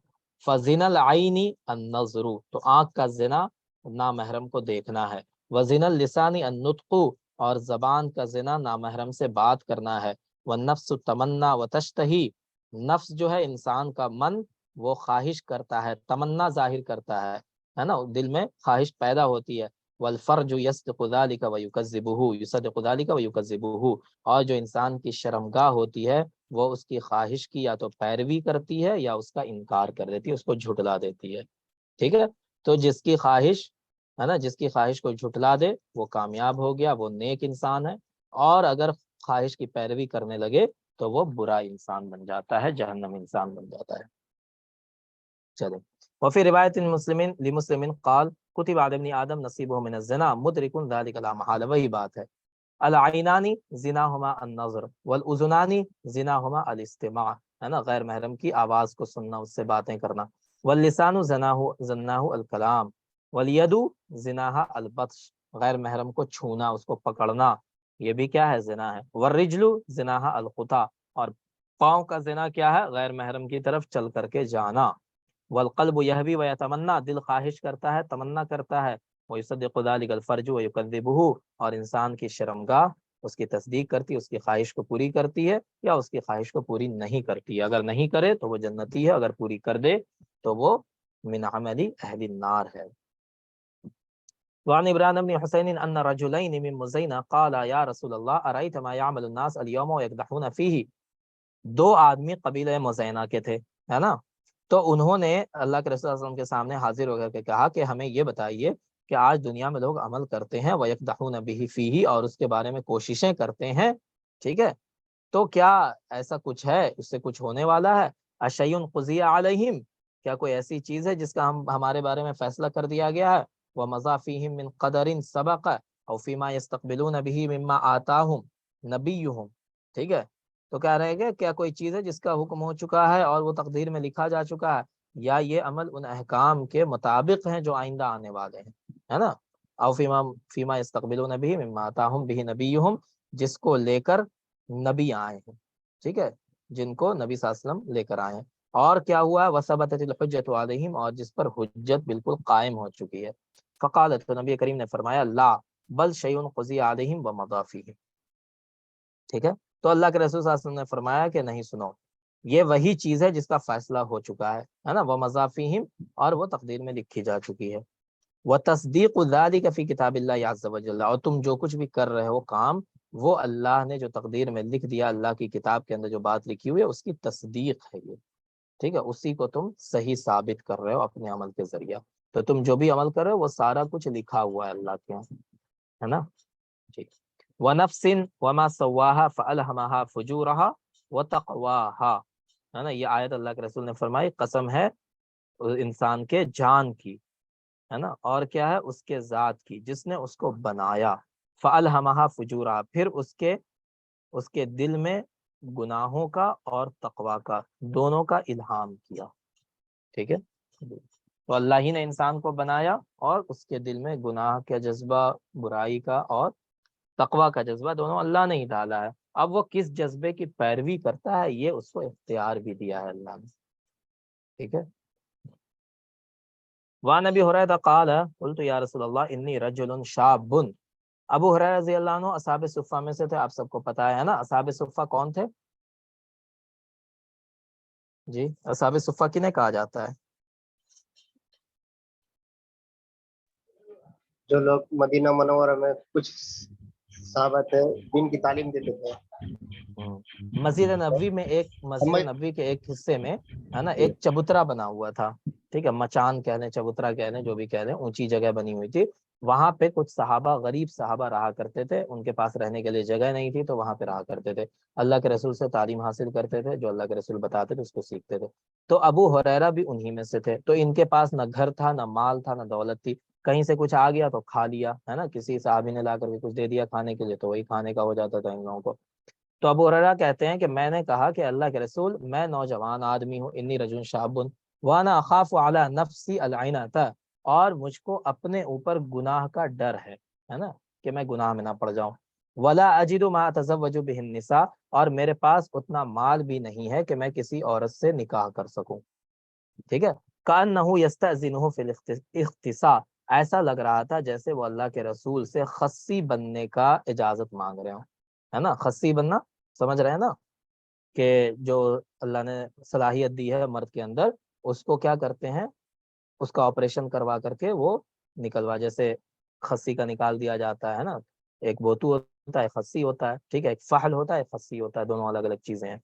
فزنا العین النظر، تو آنکھ کا زنا نامحرم کو دیکھنا ہے، وزنا اللسان النطق، اور زبان کا زنا نامحرم سے بات کرنا ہے، والنفس تمنا وتشتہی، نفس جو ہے انسان کا من وہ خواہش کرتا ہے، تمنا ظاہر کرتا ہے نا، دل میں خواہش پیدا ہوتی ہے، والفرج یصدق ذلک ویکذبہ، یصدق ذلک ویکذبہ، اور جو انسان کی شرمگاہ ہوتی ہے وہ اس کی خواہش کی یا تو پیروی کرتی ہے یا اس کا انکار کر دیتی ہے، اس کو جھٹلا دیتی ہے، ٹھیک ہے۔ تو جس کی خواہش ہے نا، جس کی خواہش کو جھٹلا دے وہ کامیاب ہو گیا، وہ نیک انسان ہے، اور اگر خواہش کی پیروی کرنے لگے تو وہ برا انسان بن جاتا ہے، جہنم انسان بن جاتا ہے۔ چلیں، وفی روایت لمسلم قال کتب علی ابن آدم نصیبہ من الزنا مدرک ذلک لا محالہ، وہی بات ہے، العینانی زناہما النظر والاذنانی زناہما الاستماع، ہے نا، غیر محرم کی آواز کو سننا، اس سے باتیں کرنا، واللسان زناہ الکلام، والید زناہ البطش، غیر محرم کو چھونا، اس کو پکڑنا، یہ بھی کیا ہے؟ زنا ہے، والرجل زناہ الخطا، اور پاؤں کا زنا کیا ہے؟ غیر محرم کی طرف چل کر کے جانا، والقلب یہوی ویتمنا، دل خواہش کرتا ہے، تمنا کرتا ہے، ویصدق ذلک الفرج ویکذبہ، اور انسان کی شرمگاہ اس کی تصدیق کرتی ہے، اس کی خواہش کو پوری کرتی ہے یا اس کی خواہش کو پوری نہیں کرتی ہے، اگر نہیں کرے تو وہ جنتی ہے، اگر پوری کر دے تو وہ من عمل اہل النار ہے۔ وعن عمران بن حسین ان رجلین من مزینہ قال یا رسول اللہ ارأیت ما یعمل الناس اليوم ویکدحون فیہ، دو آدمی قبیلہ مزینہ کے تھے، ہے نا، تو انہوں نے اللہ کے رسول صلی اللہ علیہ وسلم کے سامنے حاضر ہو کر کے کہا کہ ہمیں یہ بتائیے کہ آج دنیا میں لوگ عمل کرتے ہیں وَيَقْدَحُونَ بِهِ فِيهِ، اور اس کے بارے میں کوششیں کرتے ہیں، ٹھیک ہے، تو کیا ایسا کچھ ہے، اس سے کچھ ہونے والا ہے؟ اَشَيْءٌ قُضِيَ عَلَيْهِمْ، کیا کوئی ایسی چیز ہے جس کا ہمارے بارے میں فیصلہ کر دیا گیا ہے؟ وَمَضَى فِيهِمْ مِنْ قَدَرٍ سَبَقَ أَوْ فِي مَا يَسْتَقْبِلُونَ بِهِ مِمَّا آتَاهُمْ نَبِيُّهُمْ، ٹھیک ہے، تو کہہ رہے ہیں کہ کیا کوئی چیز ہے جس کا حکم ہو چکا ہے اور وہ تقدیر میں لکھا جا چکا ہے، یا یہ عمل ان احکام کے مطابق ہیں جو آئندہ آنے والے ہیں، ہے نا، او فیما یستقبلون به مما آتاہم به نبیہم، جس کو لے کر نبی آئے ہیں، ٹھیک ہے، جن کو نبی صلی اللہ علیہ وسلم لے کر آئے ہیں، اور کیا ہوا؟ وثبتت الحجۃ علیہم، اور جس پر حجت بالکل قائم ہو چکی ہے، فقالت، تو نبی کریم نے فرمایا لا بل شیء قضی علیہم ومضی فیہم، ٹھیک ہے، تو اللہ کے رسول صلی اللہ علیہ وسلم نے فرمایا کہ نہیں، سنو، یہ وہی چیز ہے جس کا فیصلہ ہو چکا ہے نا، وہ مضافیہم، اور وہ تقدیر میں لکھی جا چکی ہے، وتصدیق ذلک فی کتاب اللہ عز وجل، اور تم جو کچھ بھی کر رہے ہو کام، وہ اللہ نے جو تقدیر میں لکھ دیا، اللہ کی کتاب کے اندر جو بات لکھی ہوئی ہے اس کی تصدیق ہے یہ، ٹھیک ہے، اسی کو تم صحیح ثابت کر رہے ہو اپنے عمل کے ذریعہ، تو تم جو بھی عمل کر رہے ہو وہ سارا کچھ لکھا ہوا ہے اللہ کے یہاں، ہے نا، ٹھیک۔ وَنَفْسٍ وَمَا سَوَّاهَا فَأَلْهَمَهَا فُجُورَهَا وَتَقْوَاهَا، ہے نا، یہ آیت اللہ کے رسول نے فرمائی قسم ہے انسان کے جان کی، ہے نا، اور کیا ہے اس کے ذات کی جس نے اس کو بنایا، فَأَلْهَمَهَا فُجُورَهَا، پھر اس کے دل میں گناہوں کا اور تقوی کا دونوں کا الہام کیا، ٹھیک ہے۔ تو اللہ ہی نے انسان کو بنایا اور اس کے دل میں گناہ کا جذبہ، برائی کا اور تقوی کا جذبہ دونوں اللہ نے ہی ڈالا ہے۔ اب وہ کس جذبے کی پیروی کرتا ہے یہ اس کو اختیار بھی دیا ہے اللہ نے، ٹھیک ہے۔ وعن ابی ہریرہ قال قلت یا رسول اللہ انی رجل شاب، ابو ہریرہ رضی اللہ عنہ اصحاب صفہ میں سے تھے، آپ سب کو پتہ ہے نا اصحاب صفہ کون تھے؟ جی اصحاب صفہ کنہیں کہا جاتا ہے؟ جو لوگ مدینہ منورہ میں کچھ صحابہ تھے دین کی تعلیم دیتے تھے۔ مسجد نبوی میں مسجد نبوی کے ایک حصے میں ہے نا ایک چبوترا بنا ہوا تھا، ٹھیک ہے، مچان کہہ لیں، چبوترا کہہ لیں، جو بھی کہہ لیں، اونچی جگہ بنی ہوئی تھی، وہاں پہ کچھ صحابہ، غریب صحابہ رہا کرتے تھے، ان کے پاس رہنے کے لیے جگہ نہیں تھی تو وہاں پہ رہا کرتے تھے، اللہ کے رسول سے تعلیم حاصل کرتے تھے، جو اللہ کے رسول بتاتے تھے اس کو سیکھتے تھے۔ تو ابو ہریرہ بھی انہی میں سے تھے، تو ان کے پاس نہ گھر تھا، نہ مال تھا، نہ دولت تھی، کہیں سے کچھ آ گیا تو کھا لیا، ہے نا، کسی صحابی نے لا کر کے کچھ دے دیا کھانے کے لیے تو وہی کھانے کا ہو جاتا تھا ان لوگوں کو۔ تو ابو ہریرہ کہتے ہیں کہ میں نے کہا کہ اللہ کے رسول میں نوجوان آدمی ہوں، انی رجل شاب وانا اخاف علی نفسی العنۃ، اور مجھ کو اپنے اوپر گناہ کا ڈر ہے نا، کہ میں گناہ میں نہ پڑ جاؤں، ولا اجد ما اتزوج به النساء، اور میرے پاس اتنا مال بھی نہیں ہے کہ میں کسی عورت سے نکاح کر سکوں، ٹھیک ہے۔ کأنہ یستأذنہ فی الاختصاء، ایسا لگ رہا تھا جیسے وہ اللہ کے رسول سے خصی بننے کا اجازت مانگ رہے ہوں، ہے نا، خصی بننا سمجھ رہے ہیں نا، کہ جو اللہ نے صلاحیت دی ہے مرد کے اندر اس کو کیا کرتے ہیں، اس کا آپریشن کروا کر کے وہ نکلوا، جیسے خصی کا نکال دیا جاتا ہے نا، ایک بوتو ہوتا ہے، خصی ہوتا ہے، ٹھیک ہے، ایک فحل ہوتا ہے، ایک خصی ہوتا ہے، دونوں الگ الگ چیزیں ہیں۔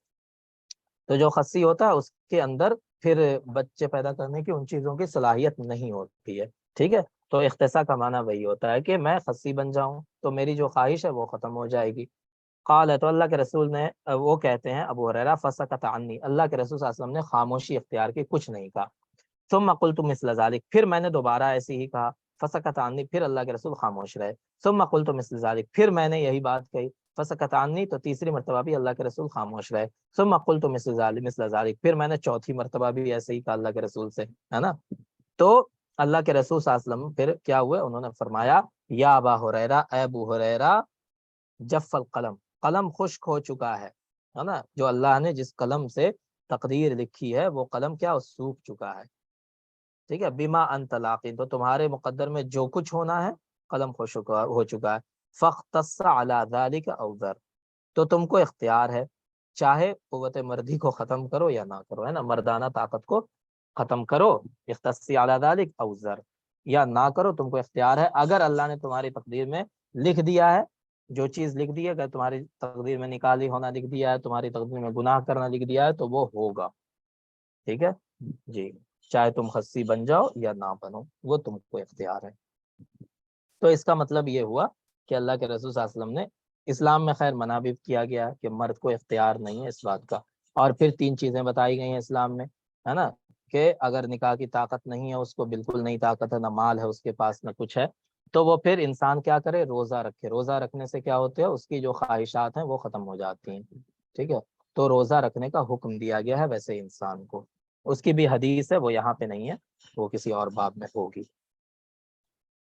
تو جو خصی ہوتا ہے اس کے اندر پھر بچے پیدا کرنے کی ان چیزوں کی صلاحیت نہیں ہوتی ہے، ٹھیک ہے۔ تو اختصاء کا معنی وہی ہوتا ہے کہ میں خصی بن جاؤں تو میری جو خواہش ہے وہ ختم ہو جائے گی۔ قال، تو اللہ کے رسول نے، وہ کہتے ہیں ابو ہریرہ، فسکت عنی، اللہ کے رسول صلی اللہ علیہ وسلم نے خاموشی اختیار کی، کچھ نہیں کہا۔ ثم قلت مثل ذلك، پھر میں نے دوبارہ ایسے ہی کہا، فسکت عنی، پھر اللہ کے رسول خاموش رہے۔ ثم قلت مثل ذلك، پھر میں نے یہی بات کہی، فسکت عنی، تو تیسری مرتبہ بھی اللہ کے رسول خاموش رہے۔ ثم قلت مثل ذلك، پھر میں نے چوتھی مرتبہ بھی ایسے ہی کہا اللہ کے رسول سے، ہے نا۔ تو اللہ کے رسول صلی اللہ علیہ وسلم پھر کیا ہوئے، انہوں نے فرمایا، یا ابا ہریرہ، اے ابو ہریرہ، جف القلم، قلم خشک ہو چکا ہے نا، جو اللہ نے جس قلم سے تقدیر لکھی ہے وہ قلم کیا سوکھ چکا ہے، ٹھیک ہے، بما انت لاقین، تو تمہارے مقدر میں جو کچھ ہونا ہے قلم خشک ہو چکا ہے، فاختص علی ذلک او ذر، تو تم کو اختیار ہے، چاہے قوت مردی کو ختم کرو یا نہ کرو، ہے نا، مردانہ طاقت کو ختم کرو، اختصی علی ذلک او ذر، یا نہ کرو، تم کو اختیار ہے، اگر اللہ نے تمہاری تقدیر میں لکھ دیا ہے، جو چیز لکھ دی ہے، اگر تمہاری تقدیر میں نکالی ہونا لکھ دیا ہے، تمہاری تقدیر میں گناہ کرنا لکھ دیا ہے تو وہ ہوگا، ٹھیک ہے جی، چاہے تم خصی بن جاؤ یا نہ بنو، وہ تم کو اختیار ہے۔ تو اس کا مطلب یہ ہوا کہ اللہ کے رسول صلی اللہ علیہ وسلم نے، اسلام میں خیر منع بھی کیا گیا کہ مرد کو اختیار نہیں ہے اس بات کا، اور پھر 3 چیزیں بتائی گئی ہیں اسلام میں، ہے نا، کہ اگر نکاح کی طاقت نہیں ہے، اس کو بالکل نہیں طاقت ہے، نہ مال ہے اس کے پاس، نہ کچھ ہے، تو وہ پھر انسان کیا کرے، روزہ رکھے، روزہ رکھنے سے کیا ہوتے ہیں، اس کی جو خواہشات ہیں وہ ختم ہو جاتی ہیں، ٹھیک ہے، تو روزہ رکھنے کا حکم دیا گیا ہے ویسے انسان کو، اس کی بھی حدیث ہے، وہ یہاں پہ نہیں ہے، وہ کسی اور باب میں ہوگی،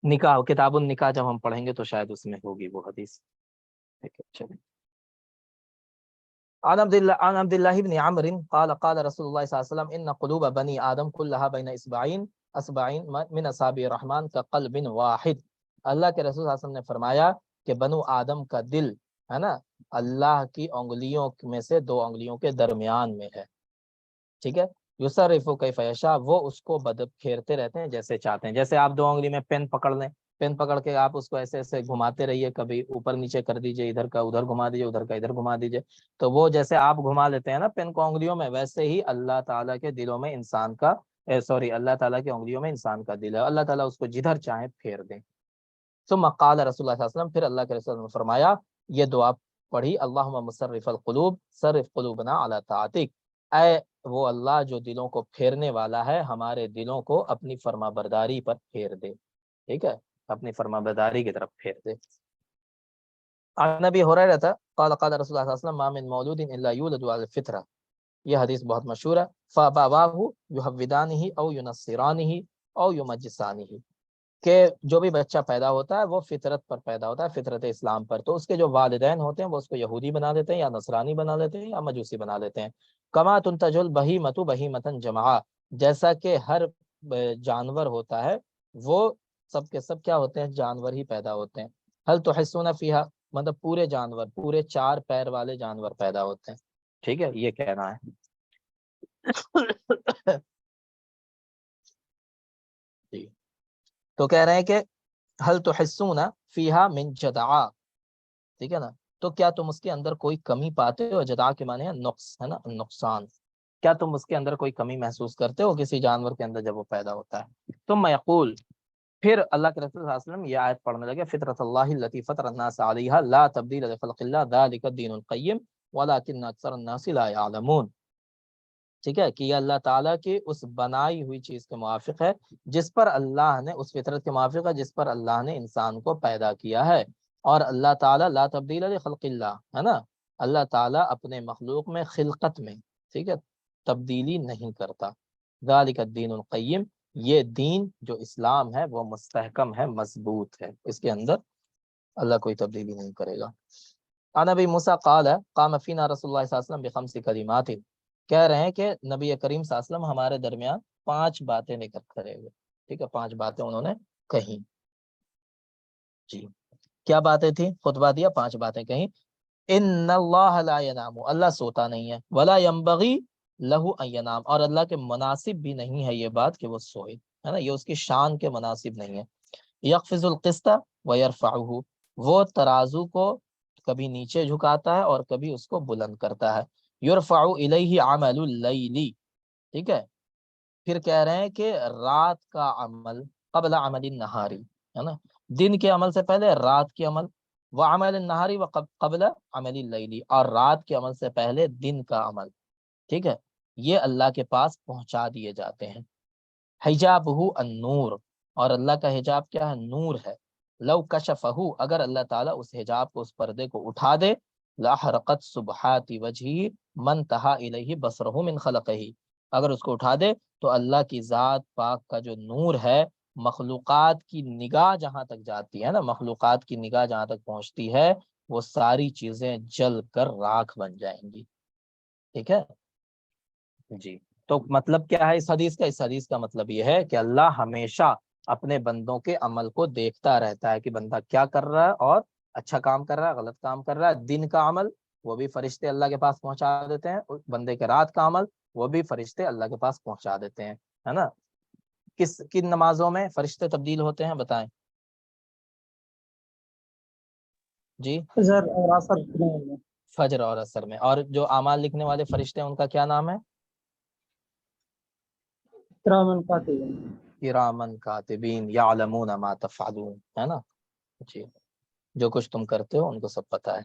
نکاح کتاب النکاح جب ہم پڑھیں گے تو شاید اس میں ہوگی وہ حدیث، ٹھیک ہے، چلیں۔ عن عبد الله بن عمرو قال قال رسول الله صلى الله عليه وسلم ان قلوب بني آدم كلها بين اصبعين من اصابع الرحمن كقلب واحد، اللہ کے رسول صلی اللہ علیہ وسلم نے فرمایا کہ بنو آدم کا دل ہے نا اللہ کی انگلیوں میں سے 2 انگلیوں کے درمیان میں ہے، ٹھیک ہے، یصرف کیف یشاء، وہ اس کو پھیرتے رہتے ہیں جیسے چاہتے ہیں، جیسے آپ 2 انگلی میں پین پکڑ لیں، پین پکڑ کے آپ اس کو ایسے ایسے گھماتے رہیے، کبھی اوپر نیچے کر دیجئے، ادھر کا ادھر گھما دیجئے، ادھر کا ادھر گھما دیجئے، تو وہ جیسے آپ گھما لیتے ہیں نا پین کو انگلیوں میں، ویسے ہی اللہ تعالیٰ کے دلوں میں انسان کا اللہ تعالیٰ کی انگلیوں میں انسان کا دل ہے، اللہ تعالیٰ اس کو جدھر چاہیں پھیر دیں۔ ثم قال رسول اللہ صلی اللہ علیہ وسلم، پھر اللہ کے رسول نے فرمایا، یہ دعا پڑھی، اللہم مصرف القلوب صرف قلوبنا علی طاعتک، اے وہ اللہ جو دلوں کو پھیرنے والا ہے، ہمارے دلوں کو اپنی فرما برداری پر پھیر دے، ٹھیک ہے، اپنی فرما برداری کی طرف پھیر دے۔ عن ابی ہریرہ قال قال رسول اللہ صلی اللہ علیہ وسلم ما من مولود الا یولد علی الفطرہ، یہ حدیث بہت مشہور ہے۔ فابواہ یحودانہ او ینصرانہ او یمجسانہ، کہ جو بھی بچہ پیدا ہوتا ہے وہ فطرت پر پیدا ہوتا ہے، فطرت اسلام پر، تو اس کے جو والدین ہوتے ہیں وہ اس کو یہودی بنا دیتے ہیں یا نصرانی بنا دیتے ہیں یا مجوسی بنا دیتے ہیں۔ کما تنتج البہیمۃ بہیمۃ جمعا، جیسا کہ ہر جانور ہوتا ہے وہ سب کے سب کیا ہوتے ہیں، جانور ہی پیدا ہوتے ہیں۔ حل تحسون فیہا، مطلب پورے جانور، پورے 4 پیر والے جانور پیدا ہوتے ہیں، ٹھیک ہے، یہ کہنا ہے۔ جی تو کہہ رہے ہیں کہ حل تحسون فیہا من جدعا، ٹھیک ہے نا، تو کیا تم اس کے اندر کوئی کمی پاتے ہو؟ جدعا کے معنی ہے نقص، ہے نا، نقصان، کیا تم اس کے اندر کوئی کمی محسوس کرتے ہو کسی جانور کے اندر جب وہ پیدا ہوتا ہے؟ ثم یقول، پھر اللہ کے رسول صلی اللہ علیہ وسلم یہ آیت پڑھنے لگے، فطرت اللہ التی فطر الناس علیہا لا تبدیل لخلق اللہ ذلک الدین القیم ولکن اکثر الناس لا یعلمون، ٹھیک ہے، کہ یہ اللہ تعالیٰ کی اس بنائی ہوئی چیز کے موافق ہے جس پر اللہ نے، اس فطرت کے موافق ہے جس پر اللہ نے انسان کو پیدا کیا ہے، اور اللہ تعالیٰ لا تبدیل لخلق اللہ، ہے نا، اللہ تعالیٰ اپنے مخلوق میں، خلقت میں، ٹھیک ہے، تبدیلی نہیں کرتا۔ ذالک الدین القیم، یہ دین جو اسلام ہے وہ مستحکم ہے، مضبوط ہے، اس کے اندر اللہ کوئی تبدیلی نہیں کرے گا۔ عن ابی موسیٰ قال قام فینا رسول اللہ صلی اللہ علیہ وسلم بخمس کلمات، کہہ رہے ہیں کہ نبی کریم صلی اللہ علیہ وسلم ہمارے درمیان 5 باتیں لے کر کھڑے ہوئے، ٹھیک ہے، 5 باتیں انہوں نے کہیں۔ جی کیا باتیں تھیں؟ خطبہ دیا، 5 باتیں کہیں۔ ان اللہ لا ینام، اللہ سوتا نہیں ہے، ولا ینبغی لہ ان ینام، اور اللہ کے مناسب بھی نہیں ہے یہ بات کہ وہ سوئے، ہے نا، یہ اس کی شان کے مناسب نہیں ہے۔ یخفض القسط ویرفعہ، وہ ترازو کو کبھی نیچے جھکاتا ہے اور کبھی اس کو بلند کرتا ہے۔ یرفع الیہ عمل اللیل، ٹھیک ہے، پھر کہہ رہے ہیں کہ رات کا عمل قبل عمل النہاری، ہے نا، دن کے عمل سے پہلے رات کے عمل، وعمل النہاری قبل عمل اللیل، اور رات کے عمل سے پہلے دن کا عمل، ٹھیک ہے، یہ اللہ کے پاس پہنچا دیے جاتے ہیں۔ حجابہ النور، اور اللہ کا حجاب کیا ہے؟ نور ہے۔ لو کشفہ، اگر اللہ تعالیٰ اس حجاب کو، اس پردے کو اٹھا دے، لاحرقت سبحات وجہہ من تہا الیہ بصرہ من خلقہ، اگر اس کو اٹھا دے تو اللہ کی ذات پاک کا جو نور ہے، مخلوقات کی نگاہ جہاں تک جاتی ہے نا، مخلوقات کی نگاہ جہاں تک پہنچتی ہے، وہ ساری چیزیں جل کر راکھ بن جائیں گی، ٹھیک ہے جی۔ تو مطلب کیا ہے اس حدیث کا؟ اس حدیث کا مطلب یہ ہے کہ اللہ ہمیشہ اپنے بندوں کے عمل کو دیکھتا رہتا ہے کہ بندہ کیا کر رہا ہے، اور اچھا کام کر رہا ہے، غلط کام کر رہا ہے۔ دن کا عمل وہ بھی فرشتے اللہ کے پاس پہنچا دیتے ہیں، بندے کے رات کا عمل وہ بھی فرشتے اللہ کے پاس پہنچا دیتے ہیں، ہے نا۔ کن نمازوں میں فرشتے تبدیل ہوتے ہیں بتائیں جی؟ فجر اور عصر میں، فجر اور عصر میں۔ اور جو اعمال لکھنے والے فرشتے ہیں ان کا کیا نام ہے؟ کرامن کاتبین، کرامن کاتبین یعلمون ما تفعلون، ہے نا جی، جو کچھ تم کرتے ہو ان کو سب پتہ ہے۔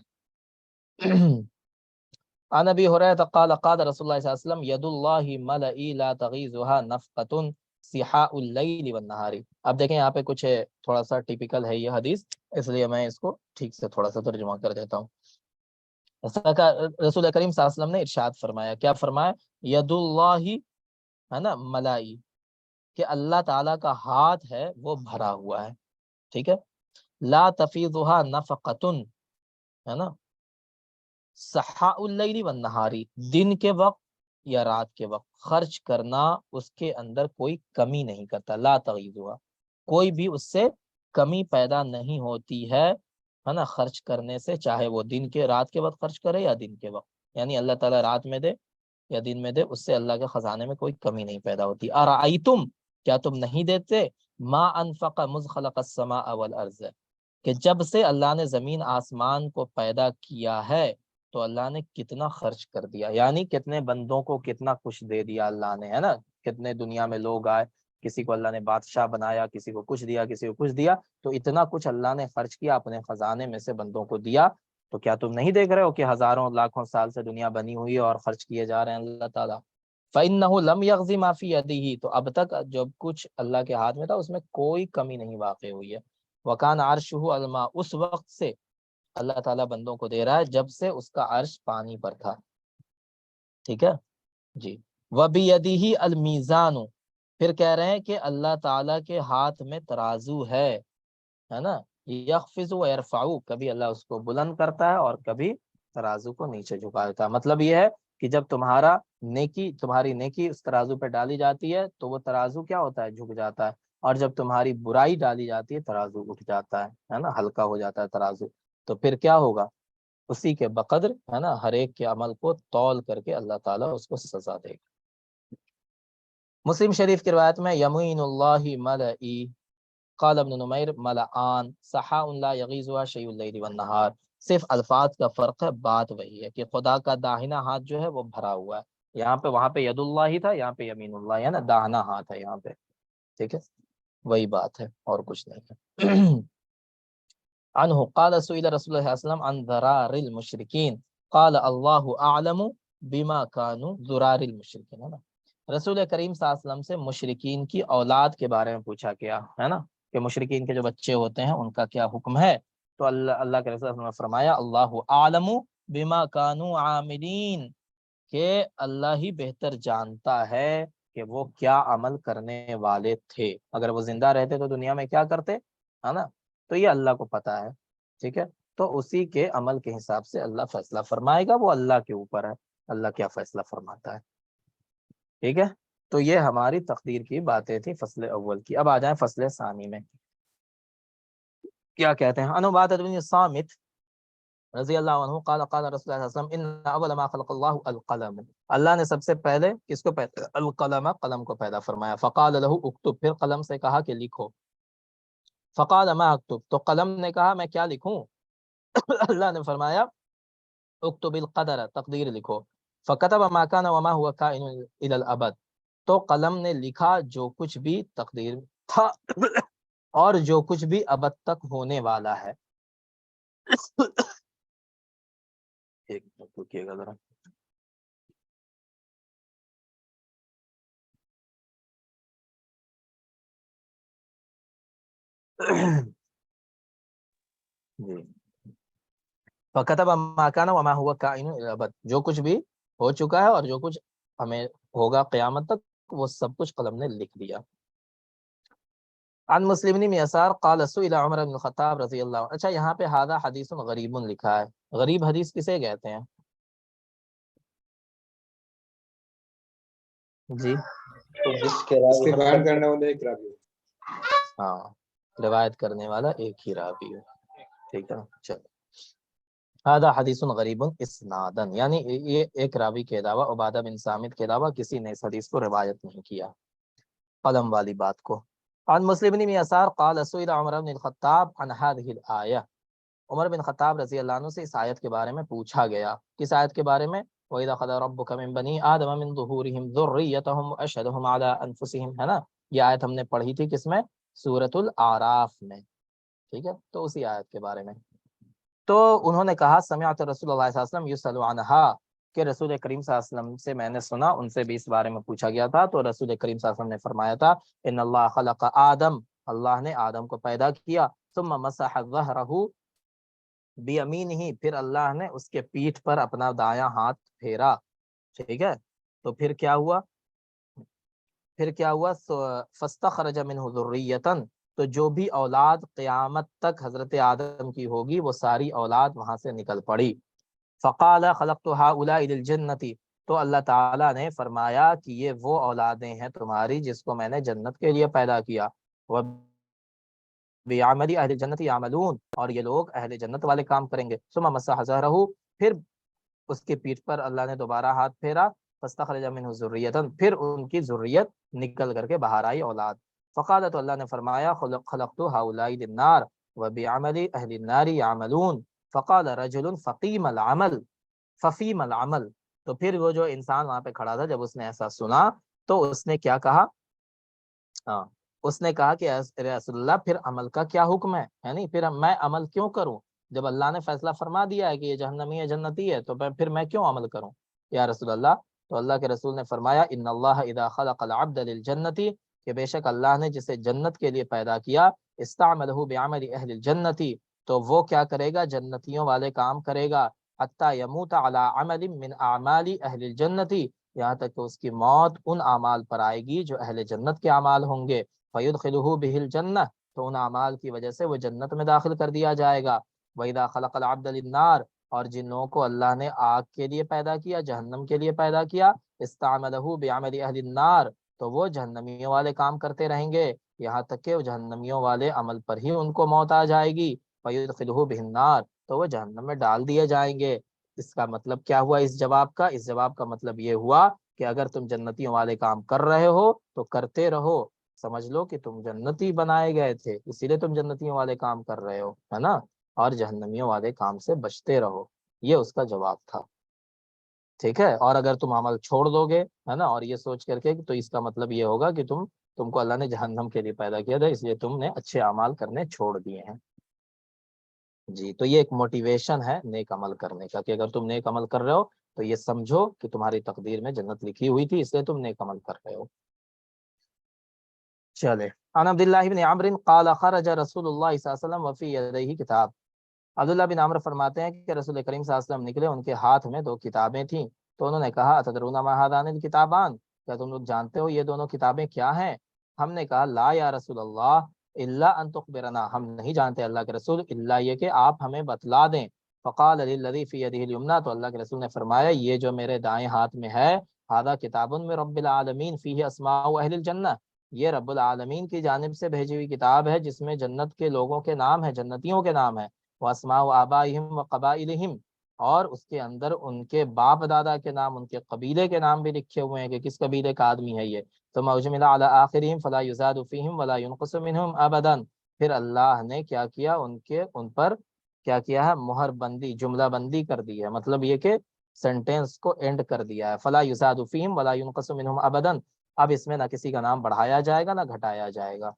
عن ابی ہریرہ قال قال رسول اللہ صلی اللہ علیہ وسلم ید اللہ ملئی لا تغیظها نفقۃ سحاء اللیل والنہار۔ اب دیکھیں یہاں پہ کچھ تھوڑا سا ٹیپیکل ہے یہ حدیث، اس لیے میں اس کو ٹھیک سے تھوڑا سا ترجمہ کر دیتا ہوں۔ رسول کریم صلی اللہ علیہ وسلم نے ارشاد فرمایا، کیا فرمایا؟ ید اللہ، ہے نا، ملائی، کہ اللہ تعالیٰ کا ہاتھ ہے وہ بھرا ہوا ہے، ٹھیک ہے، لا تفیضها نفقۃ، ہے نا، سحاء اللیل والنہاری، دن کے وقت یا رات کے وقت خرچ کرنا اس کے اندر کوئی کمی نہیں کرتا، لا تغیضها، کوئی بھی اس سے کمی پیدا نہیں ہوتی ہے نا، خرچ کرنے سے، چاہے وہ دن کے رات کے وقت خرچ کرے یا دن کے وقت، یعنی اللہ تعالیٰ رات میں دے یا دن میں دے، اس سے اللہ کے خزانے میں کوئی کمی نہیں پیدا ہوتی۔ ارأیتم، کیا تم نہیں دیتے، ما انفق مذ خلق السماء والارض، کہ جب سے اللہ نے زمین آسمان کو پیدا کیا ہے تو اللہ نے کتنا خرچ کر دیا، یعنی کتنے بندوں کو کتنا کچھ دے دیا اللہ نے، ہے نا، کتنے دنیا میں لوگ آئے، کسی کو اللہ نے بادشاہ بنایا، کسی کو کچھ دیا، کسی کو کچھ دیا، تو اتنا کچھ اللہ نے خرچ کیا، اپنے خزانے میں سے بندوں کو دیا، تو کیا تم نہیں دیکھ رہے ہو کہ ہزاروں لاکھوں سال سے دنیا بنی ہوئی ہے اور خرچ کیے جا رہے ہیں اللہ تعالیٰ. فَإِنَّهُ لَمْ يَغْزِ مَا فِي يَدِهِ، تو اب تک جب کچھ اللہ کے ہاتھ میں تھا اس میں کوئی کمی نہیں واقع ہوئی ہے. وَكَانَ عَرْشُهُ الْمَاء، اس وقت سے اللہ تعالیٰ بندوں کو دے رہا ہے جب سے اس کا عرش پانی پر تھا. ٹھیک ہے جی. وَبِيَدِهِ الْمِيزَانُ، پھر کہہ رہے ہیں کہ اللہ تعالیٰ کے ہاتھ میں ترازو ہے نا. یخفض و یرفع، کبھی اللہ اس کو بلند کرتا ہے اور کبھی ترازو کو نیچے جھکا دیتا ہے. مطلب یہ ہے کہ جب تمہاری نیکی اس ترازو پہ ڈالی جاتی ہے تو وہ ترازو کیا ہوتا ہے؟ جھک جاتا ہے. اور جب تمہاری برائی ڈالی جاتی ہے ترازو اٹھ جاتا ہے نا، ہلکا ہو جاتا ہے ترازو. تو پھر کیا ہوگا؟ اسی کے بقدر ہے نا ہر ایک کے عمل کو تول کر کے اللہ تعالیٰ اس کو سزا دے گا. مسلم شریف کی روایت میں یمین اللہ ملئی، قال ابن نمیر ملعان صحا لا یغیزها شیء اللیل والنہار. صرف الفاظ کا فرق ہے، بات وہی ہے کہ خدا کا داہنا ہاتھ جو ہے وہ بھرا ہوا ہے. یہاں پہ وہاں پہ ید اللہ ہی تھا، یہاں پہ یمین اللہ ہے نا، داہنا ہاتھ ہے یہاں پہ. ٹھیک ہے وہی بات ہے اور کچھ نہیں ہے. عنہ قال سئل رسول اللہ صلی اللہ علیہ وسلم عن ذرار المشرکین قال اللہ اعلم بما كانوا ذرار المشرکین، ہے نا. رسول کریم صلی اللہ علیہ وسلم سے مشرکین کی اولاد کے بارے میں پوچھا گیا ہے نا، کہ مشرکین کے جو بچے ہوتے ہیں ان کا کیا حکم ہے. تو اللہ کے رسول صلی اللہ علیہ وسلم نے فرمایا اللہ اعلم بما كانوا عاملین، کہ اللہ ہی بہتر جانتا ہے کہ وہ کیا عمل کرنے والے تھے. اگر وہ زندہ رہتے تو دنیا میں کیا کرتے ہے نا، تو یہ اللہ کو پتا ہے. ٹھیک ہے تو اسی کے عمل کے حساب سے اللہ فیصلہ فرمائے گا، وہ اللہ کے اوپر ہے اللہ کیا فیصلہ فرماتا ہے. ٹھیک ہے تو یہ ہماری تقدیر کی باتیں تھی فصل اول کی. اب آ جائیں فصل ثانی میں. کیا کہتے ہیں؟ عبادۃ بن الصامت رضی اللہ عنہ قال قال رسول اللہ صلی اللہ علیہ وسلم ان اول ما خلق اللہ القلم، اللہ نے سب سے پہلے کس کو پیدا؟ القلم، قلم کو پیدا فرمایا. فقال له اکتب، پھر قلم سے کہا کہ لکھو. فقال ما اکتب، تو قلم نے کہا میں کیا لکھوں؟ اللہ نے فرمایا اکتب القدر، تقدیر لکھو. فكتب ما كان وما هو كائن الى الابد، تو قلم نے لکھا جو کچھ بھی تقدیر تھا اور جو کچھ بھی ابد تک ہونے والا ہے. ایک منٹ رکیے گا ذرا. جی فكتب ما كان وما هو كائن الى الابد، جو کچھ بھی ہو چکا ہے اور جو کچھ ہمیں ہوگا قیامت تک وہ سب کچھ قلم نے لکھ دیا. عن مسلم بن یسار قال سئل عمر بن الخطاب رضی اللہ عنہ. اچھا یہاں پہ ھذا حدیث غریب لکھا ہے. غریب حدیث کسے کہتے ہیں جی؟ جس کے اس کے راوی بیان کرنے والے ایک راوی. ہاں روایت کرنے والا ایک ہی راوی ہے. ٹھیک ہے چلو. ھذا حدیث غریب اسنادا، یعنی یہ ایک راوی کے علاوہ عبادہ بن صامت کے علاوہ کسی نے اس حدیث کو روایت نہیں کیا قلم والی بات کو. عن مسلم بن یسار قال سئل عمر بن الخطاب عن هذه الآیہ، عمر بن خطاب رضی اللہ عنہ سے اس آیت کے بارے میں پوچھا گیا. کس آیت کے بارے میں؟ وَإِذَا خَذَ رَبُّكَ مِن بَنِي آدَمَ مِن ظُهُورِهِمْ ذُرِّيَّتَهُمْ وَأَشْهَدَهُمْ عَلَىٰ أَنفُسِهِمْ، ہے نا. یہ آیت ہم نے پڑھی تھی کس میں؟ سورۃ الاعراف میں. ٹھیک ہے تو اسی آیت کے بارے میں. تو انہوں نے کہا سمعت رسول اللہ صلی اللہ علیہ وسلم یسأل عنہا، کہ رسول کریم صلی اللہ علیہ وسلم سے میں نے سنا ان سے بھی اس بارے میں پوچھا گیا تھا. تو رسول کریم صلی اللہ علیہ وسلم نے فرمایا تھا ان اللہ خلق آدم، اللہ نے آدم کو پیدا کیا. ثم مسح ظہرہ بیمینہ، پھر اللہ نے اس کے پیٹھ پر اپنا دایاں ہاتھ پھیرا. ٹھیک ہے تو پھر کیا ہوا؟ فاستخرج منہ ذریۃ، تو جو بھی اولاد قیامت تک حضرت آدم کی ہوگی وہ ساری اولاد وہاں سے نکل پڑی. فقال خلقت هؤلاء للجنۃ، تو اللہ تعالیٰ نے فرمایا کہ یہ وہ اولادیں ہیں تمہاری جس کو میں نے جنت کے لیے پیدا کیا. بعمل اہل جنت یعملون، اور یہ لوگ اہل جنت والے کام کریں گے. ثم مسح ظہرہ، پھر اس کے پیٹھ پر اللہ نے دوبارہ ہاتھ پھیرا. فاستخرج منہ ذریۃ، پھر ان کی ذریت نکل کر کے باہر آئی اولاد. فقال، تو اللہ نے فرمایا خلقت هؤلاء للنار وبعمل اہل النار یعملون. فقال رجل فقیم العمل ففیم العمل، تو پھر وہ جو انسان وہاں پہ کھڑا تھا جب اس نے ایسا سنا تو اس نے کیا کہا؟ ہاں اس نے کہا کہ رسول اللہ پھر عمل کا کیا حکم ہے نہیں پھر میں عمل کیوں کروں؟ جب اللہ نے فیصلہ فرما دیا ہے کہ یہ جہنمی ہے جنتی ہے تو پھر میں کیوں عمل کروں یا رسول اللہ؟ تو اللہ کے رسول نے فرمایا ان اللہ اذا خلق العبد للجنتی، کہ بے شک اللہ نے جسے جنت کے لیے پیدا کیا، استعملہ بعمل اہل الجنتی، تو وہ کیا کرے گا؟ جنتیوں والے کام کرے گا، حتی یموت علی عمل من اعمال اہل الجنتی، یہاں تک کہ اس کی موت ان اعمال پر آئے گی جو اہل جنت کے اعمال ہوں گے، فیدخلہ بہ الجنہ، تو ان اعمال کی وجہ سے وہ جنت میں داخل کر دیا جائے گا۔ وَإِذَا خَلَقَ الْعَبْدَ لِلنَّارِ، اور جن لوگوں کو اللہ نے آگ کے لیے پیدا کیا، جہنم کے لیے پیدا کیا، استعملہ بعمل اہل النار، تو وہ جہنمیوں والے کام کرتے رہیں گے یہاں تک کہ وہ جہنمیوں والے عمل پر ہی ان کو موت آ جائے گی، فَيُدْخِلُهُ بِهِ النَّارِ، تو وہ جہنم میں ڈال دیے جائیں گے۔ اس کا مطلب کیا ہوا اس جواب کا؟ اس جواب کا مطلب یہ ہوا کہ اگر تم جنتیوں والے کام کر رہے ہو تو کرتے رہو، سمجھ لو کہ تم جنتی بنائے گئے تھے، اسی لیے تم جنتیوں والے کام کر رہے ہو، ہے نا، اور جہنمیوں والے کام سے بچتے رہو، یہ اس کا جواب تھا، ٹھیک ہے۔ اور اگر تم عمل چھوڑ دو گے، ہے نا، اور یہ سوچ کر کے، تو اس کا مطلب یہ ہوگا کہ تم کو اللہ نے جہنم کے لیے پیدا کیا تھا، اس لیے تم نے اچھے اعمال کرنے چھوڑ دیے ہیں۔ جی، تو یہ ایک موٹیویشن ہے نیک عمل کرنے کا، کہ اگر تم نیک عمل کر رہے ہو تو یہ سمجھو کہ تمہاری تقدیر میں جنت لکھی ہوئی تھی، اس لیے تم نیک عمل کر رہے ہو۔ چلے، عن عبداللہ بن عمرو قال خرج رسول اللہ صلی اللہ علیہ وسلم وفی یدیہ کتاب، عبداللہ بن عمرو فرماتے ہیں کہ رسول کریم صلی اللہ علیہ وسلم نکلے، ان کے ہاتھ میں 2 کتابیں تھیں، تو انہوں نے کہا اتدرون ما هذان الکتابان، کیا تم لوگ جانتے ہو یہ دونوں کتابیں کیا ہیں؟ ہم نے کہا لا یا رسول اللہ الا ان تخبرنا، ہم نہیں جانتے اللہ کے رسول الا یہ کہ آپ ہمیں بتلا دیں۔ فقال للذی فی یدہ الیمنی، تو اللہ کے رسول نے فرمایا یہ جو میرے دائیں ہاتھ میں ہے، ھذا کتاب من رب العالمین فیہ اسماء اہل الجنہ، یہ رب العالمین کی جانب سے بھیجی ہوئی کتاب ہے جس میں جنت کے لوگوں کے نام ہیں، جنتیوں کے نام ہیں، واسماء آبائہم وقبائلہم، اور اس کے اندر ان کے باپ دادا کے نام، ان کے قبیلے کے نام بھی لکھے ہوئے ہیں کہ کس قبیلے کا آدمی ہے یہ۔ ثم اجمل علی آخرہم فلا یزاد فیہم ولا ینقص منہم ابدا، پھر اللہ نے کیا کیا؟ ان پر کیا کیا ہے؟ مہر بندی، جملہ بندی کر دی ہے، مطلب یہ کہ سینٹینس کو اینڈ کر دیا ہے، فلا یزاد فیہم ولا ینقص منہم ابدا، اب اس میں نہ کسی کا نام بڑھایا جائے گا نہ گھٹایا جائے گا۔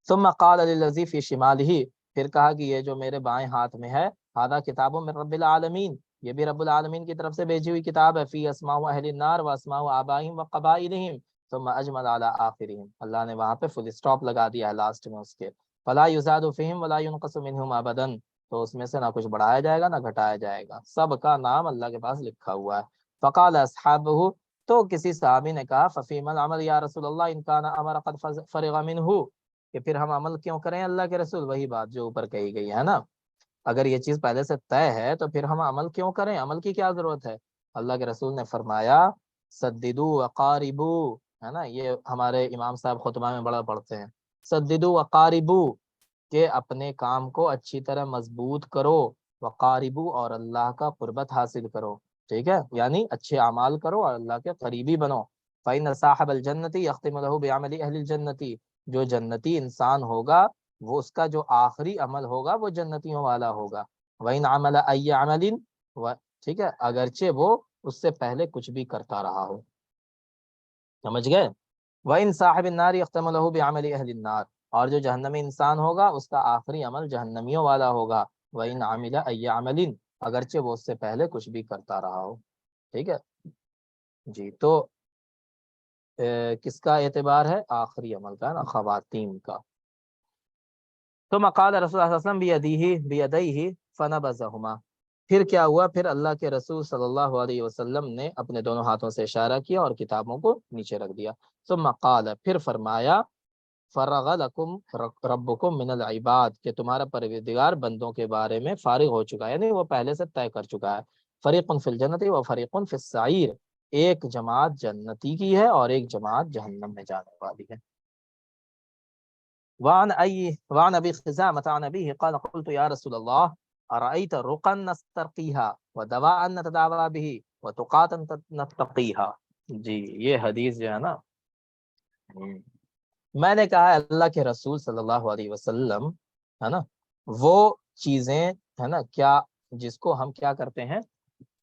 ثم قال للذی فی شمالہ، پھر کہا کہ یہ جو میرے بائیں ہاتھ میں ہے، ھذا کتاب من رب العالمین، یہ بھی رب العالمین کی طرف سے بھیجی ہوئی کتاب ہے، فی اسماء اہل النار و اسماء آبائہم وقبائلہم، ثم اجمل علی آخرہم، اللہ نے وہاں پہ فل اسٹاپ لگا دیا ہے لاسٹ میں اس کے، فلا یزاد فیہم ولا ینقص منہم ابدا، تو اس میں سے نہ کچھ بڑھایا جائے گا نہ گھٹایا جائے گا، سب کا نام اللہ کے پاس لکھا ہوا ہے۔ فقال اصحابہ، تو کسی صحابی نے کہا ففیما العمل یا رسول اللہ ان کان امر قد فرغ منہ، کہ پھر ہم عمل کیوں کریں اللہ کے رسول؟ وہی بات جو اوپر کہی گئی ہے نا، اگر یہ چیز پہلے سے طے ہے تو پھر ہم عمل کیوں کریں؟ عمل کی کیا ضرورت ہے؟ اللہ کے رسول نے فرمایا سددو وقاربو، ہے نا، یہ ہمارے امام صاحب خطبہ میں بڑا پڑھتے ہیں، سددو وقاربو، کہ اپنے کام کو اچھی طرح مضبوط کرو، وقاربو، اور اللہ کا قربت حاصل کرو، ٹھیک ہے، یعنی اچھے اعمال کرو اور اللہ کے قریبی بنو۔ فإن صاحب الجنتی یختم له بعمل اہل الجنتی، جو جنتی انسان ہوگا وہ اس کا جو آخری عمل ہوگا وہ جنتیوں والا ہوگا، وَإِنْ عَمَلَ أَيَّ عَمَلٍ، ٹھیک ہے، اگرچہ وہ اس سے پہلے کچھ بھی کرتا رہا ہو، سمجھ گئے؟ وَإِنْ صَاحِبِ النَّارِ يَخْتَمُ لَهُ بِعَمَلِ أَهْلِ النَّارِ، اور جو جہنمی انسان ہوگا اس کا آخری عمل جہنمیوں والا ہوگا، وَإِنْ عَمِلَ أَيَّ عَمَلٍ، اگرچہ وہ اس سے پہلے کچھ بھی کرتا رہا ہو، ٹھیک ہے جی۔ تو کس کا اعتبار ہے؟ آخری عمل کا نا، خواتین کا۔ ثم قال رسول اللہ صلی اللہ علیہ وسلم بیدیہ فنبذہما، پھر کیا ہوا؟ پھر اللہ کے رسول صلی اللہ علیہ وسلم نے اپنے دونوں ہاتھوں سے اشارہ کیا اور کتابوں کو نیچے رکھ دیا۔ ثم قال، پھر فرمایا فرغ لکم ربکم من العباد، کہ تمہارا پروردگار بندوں کے بارے میں فارغ ہو چکا ہے، یعنی وہ پہلے سے طے کر چکا ہے۔ فریق فی الجنت و فریق فی السعیر، ایک جماعت جنتی کی ہے اور ایک جماعت جہنم میں جانے والی ہے۔ وعن ابی خزامة عن ابیہ قال قلت یا رسول اللہ ارأیت رقا نسترقیہا ودواء نتداوى به وتقاتا نتقیہا، جی یہ حدیث جو ہے نا، میں نے کہا اللہ کے رسول صلی اللہ علیہ وسلم، ہے نا، وہ چیزیں ہے نا کیا جس کو ہم کیا کرتے ہیں؟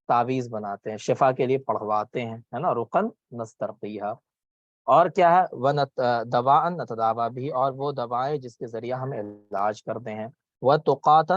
تعویذ بناتے ہیں، شفا کے لیے پڑھواتے ہیں، ہے نا، رقن نسترقیہا، اور کیا ہے؟ دواء نتداوى به، اور وہ دوائیں جس کے ذریعہ ہم علاج کرتے ہیں، وتقاتا،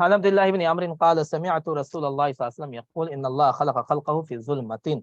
عن عبد الله بن عمرو قال سمعت رسول الله صلى الله عليه وسلم يقول ان الله خلق خلقه في ظلمة।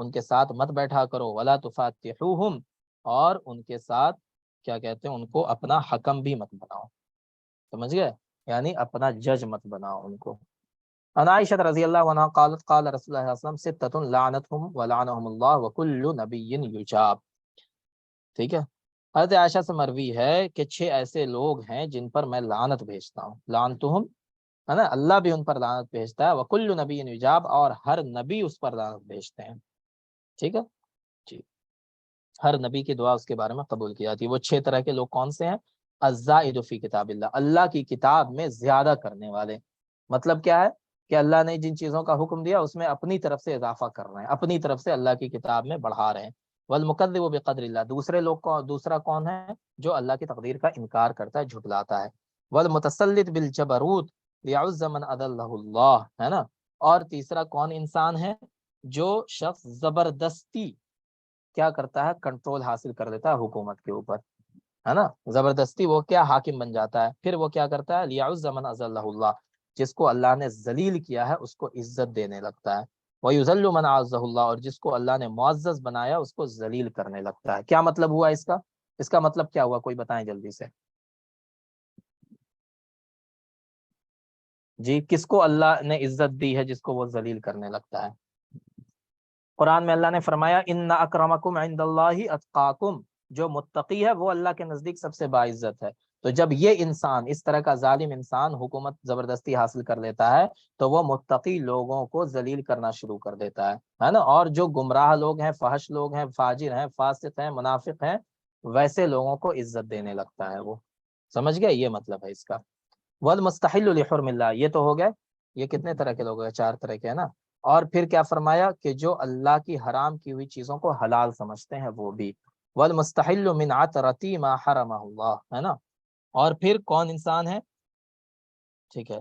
ان کے ساتھ مت بیٹھا کرو، ولا تفاتحوہم، اور ان کے ساتھ کیا کہتے ہیں، ان کو اپنا حکم بھی مت بناؤ، سمجھ گئے، یعنی اپنا جج مت بناؤ ان کو۔ عن عائشہ رضی اللہ عنہا قالت قال رسول اللہ صلی اللہ علیہ وسلم ستۃ لعنتهم ولعنهم اللہ وکل نبی یجاب، ٹھیک ہے، حضرت عائشہ سے مروی ہے کہ 6 ایسے لوگ ہیں جن پر میں لعنت بھیجتا ہوں، لعنتهم ہے نا، اللہ بھی ان پر لعنت بھیجتا ہے، وکل نبی یجاب، اور ہر نبی اس پر لعنت بھیجتے ہیں، ٹھیک ہے جی، ہر نبی کی دعا اس کے بارے میں قبول کی جاتی ہے۔ وہ 6 طرح کے لوگ کون سے ہیں؟ الزائد فی کتاب اللہ، اللہ کی کتاب میں زیادہ کرنے والے، مطلب کیا ہے کہ اللہ نے جن چیزوں کا حکم دیا اس میں اپنی طرف سے اضافہ کر رہے ہیں، اپنی طرف سے اللہ کی کتاب میں بڑھا رہے ہیں۔ والمکذب بقدر اللہ، دوسرے لوگ کو، دوسرا کون ہے؟ جو اللہ کی تقدیر کا انکار کرتا ہے، جھٹلاتا ہے۔ والمتسلط بالجبروت لیعز من اضلہ اللہ، ہے نا، اور تیسرا کون انسان ہے؟ جو شخص زبردستی کیا کرتا ہے، کنٹرول حاصل کر لیتا ہے حکومت کے اوپر، ہے نا، زبردستی وہ کیا حاکم بن جاتا ہے، پھر وہ کیا کرتا ہے، لیعز من اضلہ اللہ، جس کو اللہ نے ذلیل کیا ہے اس کو عزت دینے لگتا ہے، وَيُذَلُّ مَنْ أَعَزَّهُ اللہ، اور جس کو اللہ نے معزز بنایا اس کو ذلیل کرنے لگتا ہے۔ کیا مطلب ہوا اس کا؟ اس کا مطلب کیا ہوا، کوئی بتائیں جلدی سے جی، کس کو اللہ نے عزت دی ہے جس کو وہ ذلیل کرنے لگتا ہے؟ قرآن میں اللہ نے فرمایا ان اکرمکم عند اللہ اتقاکم، جو متقی ہے وہ اللہ کے نزدیک سب سے باعزت ہے۔ تو جب یہ انسان، اس طرح کا ظالم انسان حکومت زبردستی حاصل کر لیتا ہے تو وہ متقی لوگوں کو ذلیل کرنا شروع کر دیتا ہے نا، اور جو گمراہ لوگ ہیں، فحش لوگ ہیں، فاجر ہیں، فاسق ہیں، منافق ہیں، ویسے لوگوں کو عزت دینے لگتا ہے وہ، سمجھ گئے، یہ مطلب ہے اس کا۔ والمستحل لحرم اللہ، یہ تو ہو گئے، یہ کتنے طرح کے لوگ ہیں؟ 4 طرح کے، ہے نا، اور پھر کیا فرمایا کہ جو اللہ کی حرام کی ہوئی چیزوں کو حلال سمجھتے ہیں وہ بھی، والمستحل من عطرتی ما حرمہ اللہ، ہے نا، اور پھر کون انسان ہے، ٹھیک ہے،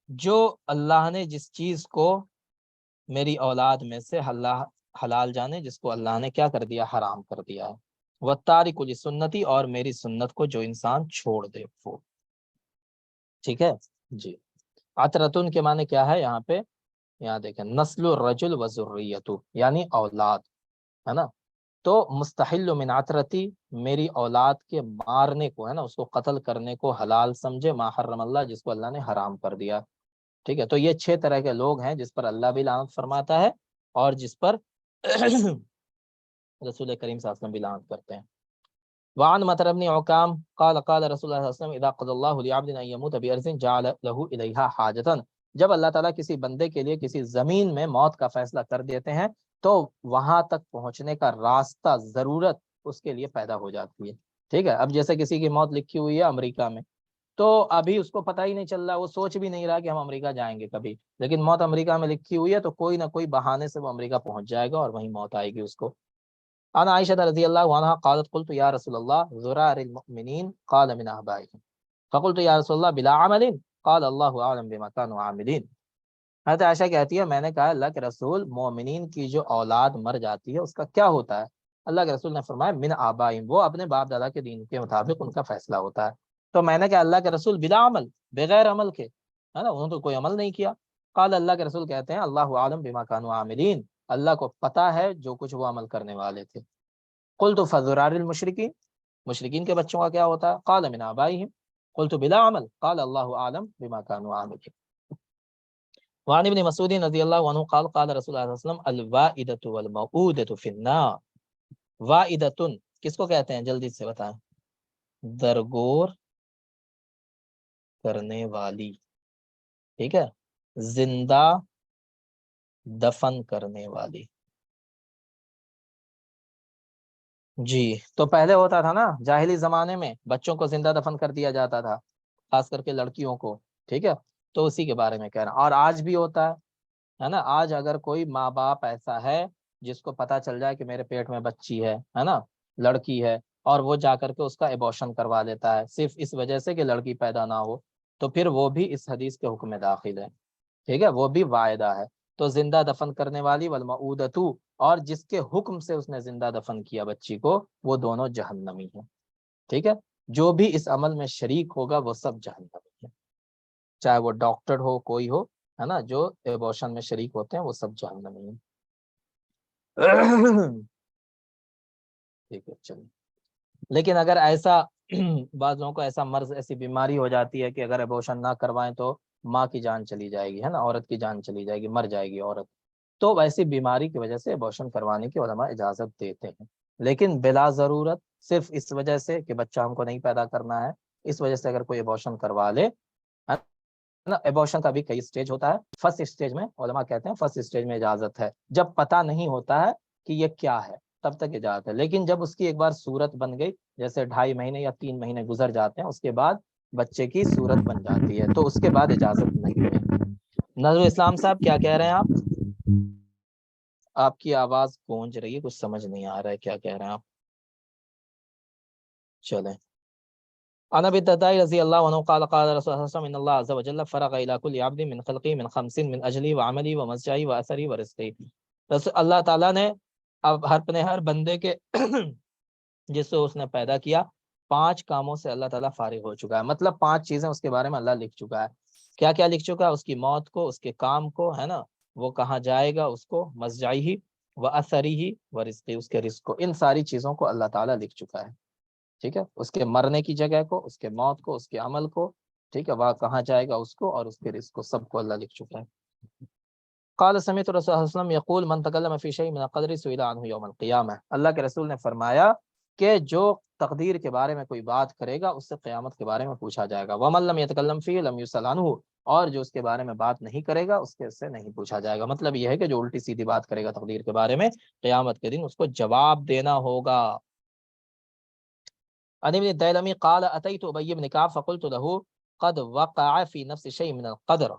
جو اللہ نے جس چیز کو میری اولاد میں سے حلال جانے، جس کو اللہ نے کیا کر دیا، حرام کر دیا ہے، والتارک لسنتی، اور میری سنت کو جو انسان چھوڑ دے وہ، ٹھیک ہے جی۔ عطرتن کے معنی کیا ہے یہاں پہ، یہاں دیکھیں، نسل الرجل و ذریتو، یعنی اولاد، ہے نا، تو مستحل من عطرتی، میری اولاد کے مارنے کو، ہے نا، اس کو قتل کرنے کو حلال سمجھے، ما حرم اللہ، جس کو اللہ نے حرام کر دیا، ٹھیک ہے۔ تو یہ 6 طرح کے لوگ ہیں جس پر اللہ بھی لعنت فرماتا ہے اور جس پر رسول کریم صلی اللہ علیہ وسلم بھی لعنت کرتے ہیں۔ وعن مطر بن عکام قال قال رسول اللہ صلی اللہ علیہ وسلم اذا قضى الله لعبد ان يموت بارض جعل له الیہا حاجتا، جب اللہ تعالیٰ کسی بندے کے لیے کسی زمین میں موت کا فیصلہ کر دیتے ہیں تو وہاں تک پہنچنے کا راستہ، ضرورت اس کے لیے پیدا ہو جاتی ہے، ٹھیک ہے۔ اب جیسے کسی کی موت لکھی ہوئی ہے امریکہ میں، تو ابھی اس کو پتہ ہی نہیں چل رہا، وہ سوچ بھی نہیں رہا کہ ہم امریکہ جائیں گے کبھی، لیکن موت امریکہ میں لکھی ہوئی ہے تو کوئی نہ کوئی بہانے سے وہ امریکہ پہنچ جائے گا اور وہیں موت آئے گی اس کو۔ عن عائشہ رضی اللہ عنہا قالت قلت یا رسول اللہ ذرار المؤمنین قال من آبائهم فقلت یا رسول اللہ بلا عمل قال اللہ اعلم بما كانوا عاملین۔ حضرت عائشہ کہتی ہے میں نے کہا اللہ کے رسول، مومنین کی جو اولاد مر جاتی ہے اس کا کیا ہوتا ہے؟ اللہ کے رسول نے فرمایا من آبائهم، وہ اپنے باپ دادا کے دین کے مطابق ان کا فیصلہ ہوتا ہے۔ تو میں نے کہا اللہ کے رسول بلا عمل، بغیر عمل کے، ہے نا، انہوں نے تو کوئی عمل نہیں کیا۔ قال، اللہ کے رسول کہتے ہیں اللہ عالم بما كانوا عاملین، اللہ کو پتہ ہے جو کچھ وہ عمل کرنے والے تھے۔ قلت فذرار المشرکین، مشرکین کے بچوں کا کیا ہوتا ہے؟ قال من آبائهم قلت بلا عمل قال اللہ عالم بما كانوا عاملین۔ وعن ابن مسعود رضی اللہ عنہ قال قال رسول اللہ صلی اللہ علیہ وسلم الوائدۃ والموءودۃ فی النار، وائدۃ کس کو کہتے ہیں جلدی سے بتائیں؟ درگور کرنے والی، ٹھیک ہے، زندہ دفن کرنے والی، جی۔ تو پہلے ہوتا تھا نا جاہلی زمانے میں بچوں کو زندہ دفن کر دیا جاتا تھا، خاص کر کے لڑکیوں کو، ٹھیک ہے، تو اسی کے بارے میں کہہ رہا ہوں، اور آج بھی ہوتا ہے نا، آج اگر کوئی ماں باپ ایسا ہے جس کو پتا چل جائے کہ میرے پیٹ میں بچی ہے نا، لڑکی ہے، اور وہ جا کر کے اس کا ایبورشن کروا لیتا ہے صرف اس وجہ سے کہ لڑکی پیدا نہ ہو، تو پھر وہ بھی اس حدیث کے حکم میں داخل ہے، ٹھیک ہے، وہ بھی واعدہ ہے۔ تو زندہ دفن کرنے والی والمعودۃ، اور جس کے حکم سے اس نے زندہ دفن کیا بچی کو، وہ دونوں جہنمی ہیں، ٹھیک ہے۔ جو بھی اس عمل میں شریک ہوگا وہ سب جہنمی ہے، چاہے وہ ڈاکٹر ہو، کوئی ہو، ہے نا، جو ایبورشن میں شریک ہوتے ہیں وہ سب جہنمی ہیں۔ ٹھیک ہے چلیے. لیکن اگر ایسا بعض لوگوں کو ایسا مرض ایسی بیماری ہو جاتی ہے کہ اگر ابورشن نہ کروائیں تو ماں کی جان چلی جائے گی، ہے نا، عورت کی جان چلی جائے گی، مر جائے گی عورت، تو ویسی بیماری کی وجہ سے ابورشن کروانے کی علماء اجازت دیتے ہیں. لیکن بلا ضرورت صرف اس وجہ سے کہ بچہ ہم کو نہیں پیدا کرنا ہے، اس وجہ سے اگر کوئی ابورشن کروا لے، ہے نا. ابورشن کا بھی کئی اسٹیج ہوتا ہے. فرسٹ اسٹیج میں علماء کہتے ہیں فرسٹ اسٹیج میں اجازت ہے، جب پتہ نہیں ہوتا ہے کہ یہ کیا ہے تب تک اجازت ہے. لیکن جب اس کی ایک بار صورت بن گئی، جیسے 2.5 مہینے یا 3 مہینے گزر جاتے ہیں، اس کے بعد بچے کی صورت بن جاتی ہے، تو اس کے بعد اجازت نہیں ہے. نظر اسلام صاحب کیا کہہ رہے ہیں آپ؟ آپ کی آواز گونج رہی ہے، کچھ سمجھ نہیں آ رہا ہے کیا کہہ رہے ہیں آپ. چلیں. عن ابي الدرداء رضي الله عنه قال قال رسول الله صلى الله عليه وسلم ان الله عز وجل فرغ الى كل عبد من خلقه من 50 من اجلي وعملي ومسجعي واثري ورزقي. رسول اللہ تعالیٰ نے اب ہر بندے کے جس سے اس نے پیدا کیا 5 کاموں سے اللہ تعالیٰ فارغ ہو چکا ہے. مطلب 5 چیزیں اس کے بارے میں اللہ لکھ چکا ہے. کیا کیا لکھ چکا ہے؟ اس کی موت کو، اس کے کام کو، ہے نا، وہ کہاں جائے گا اس کو، مسجعی ہی و اثری ہی و رزقی، اس کے رزق کو، ان ساری چیزوں کو اللہ تعالیٰ لکھ چکا ہے. ٹھیک ہے، اس کے مرنے کی جگہ کو، اس کے موت کو، اس کے عمل کو، ٹھیک ہے، وہاں کہاں جائے گا اس کو، اور اس کے رزق کو، سب کو اللہ لکھ چکا ہے. قال سمعت رسول اللہ صلی اللہ علیہ وسلم یقول من تکلم فی شیء من القدر سئل عنہ یوم القیامہ. اللہ کے رسول نے فرمایا کہ جو تقدیر کے بارے میں کوئی بات کرے گا اس سے قیامت کے بارے میں پوچھا جائے گا. ومن لم یتکلم فیہ لم یسأل عنہ، اور جو اس کے بارے میں بات نہیں کرے گا اس کے سے نہیں پوچھا جائے گا. مطلب یہ ہے کہ جو الٹی سیدھی بات کرے گا تقدیر کے بارے میں، قیامت کے دن اس کو جواب دینا ہوگا. عن ابن الدیلمی قال اتیت ابی بن کعب فقلت له قد وقع فی نفس شیء من القدر.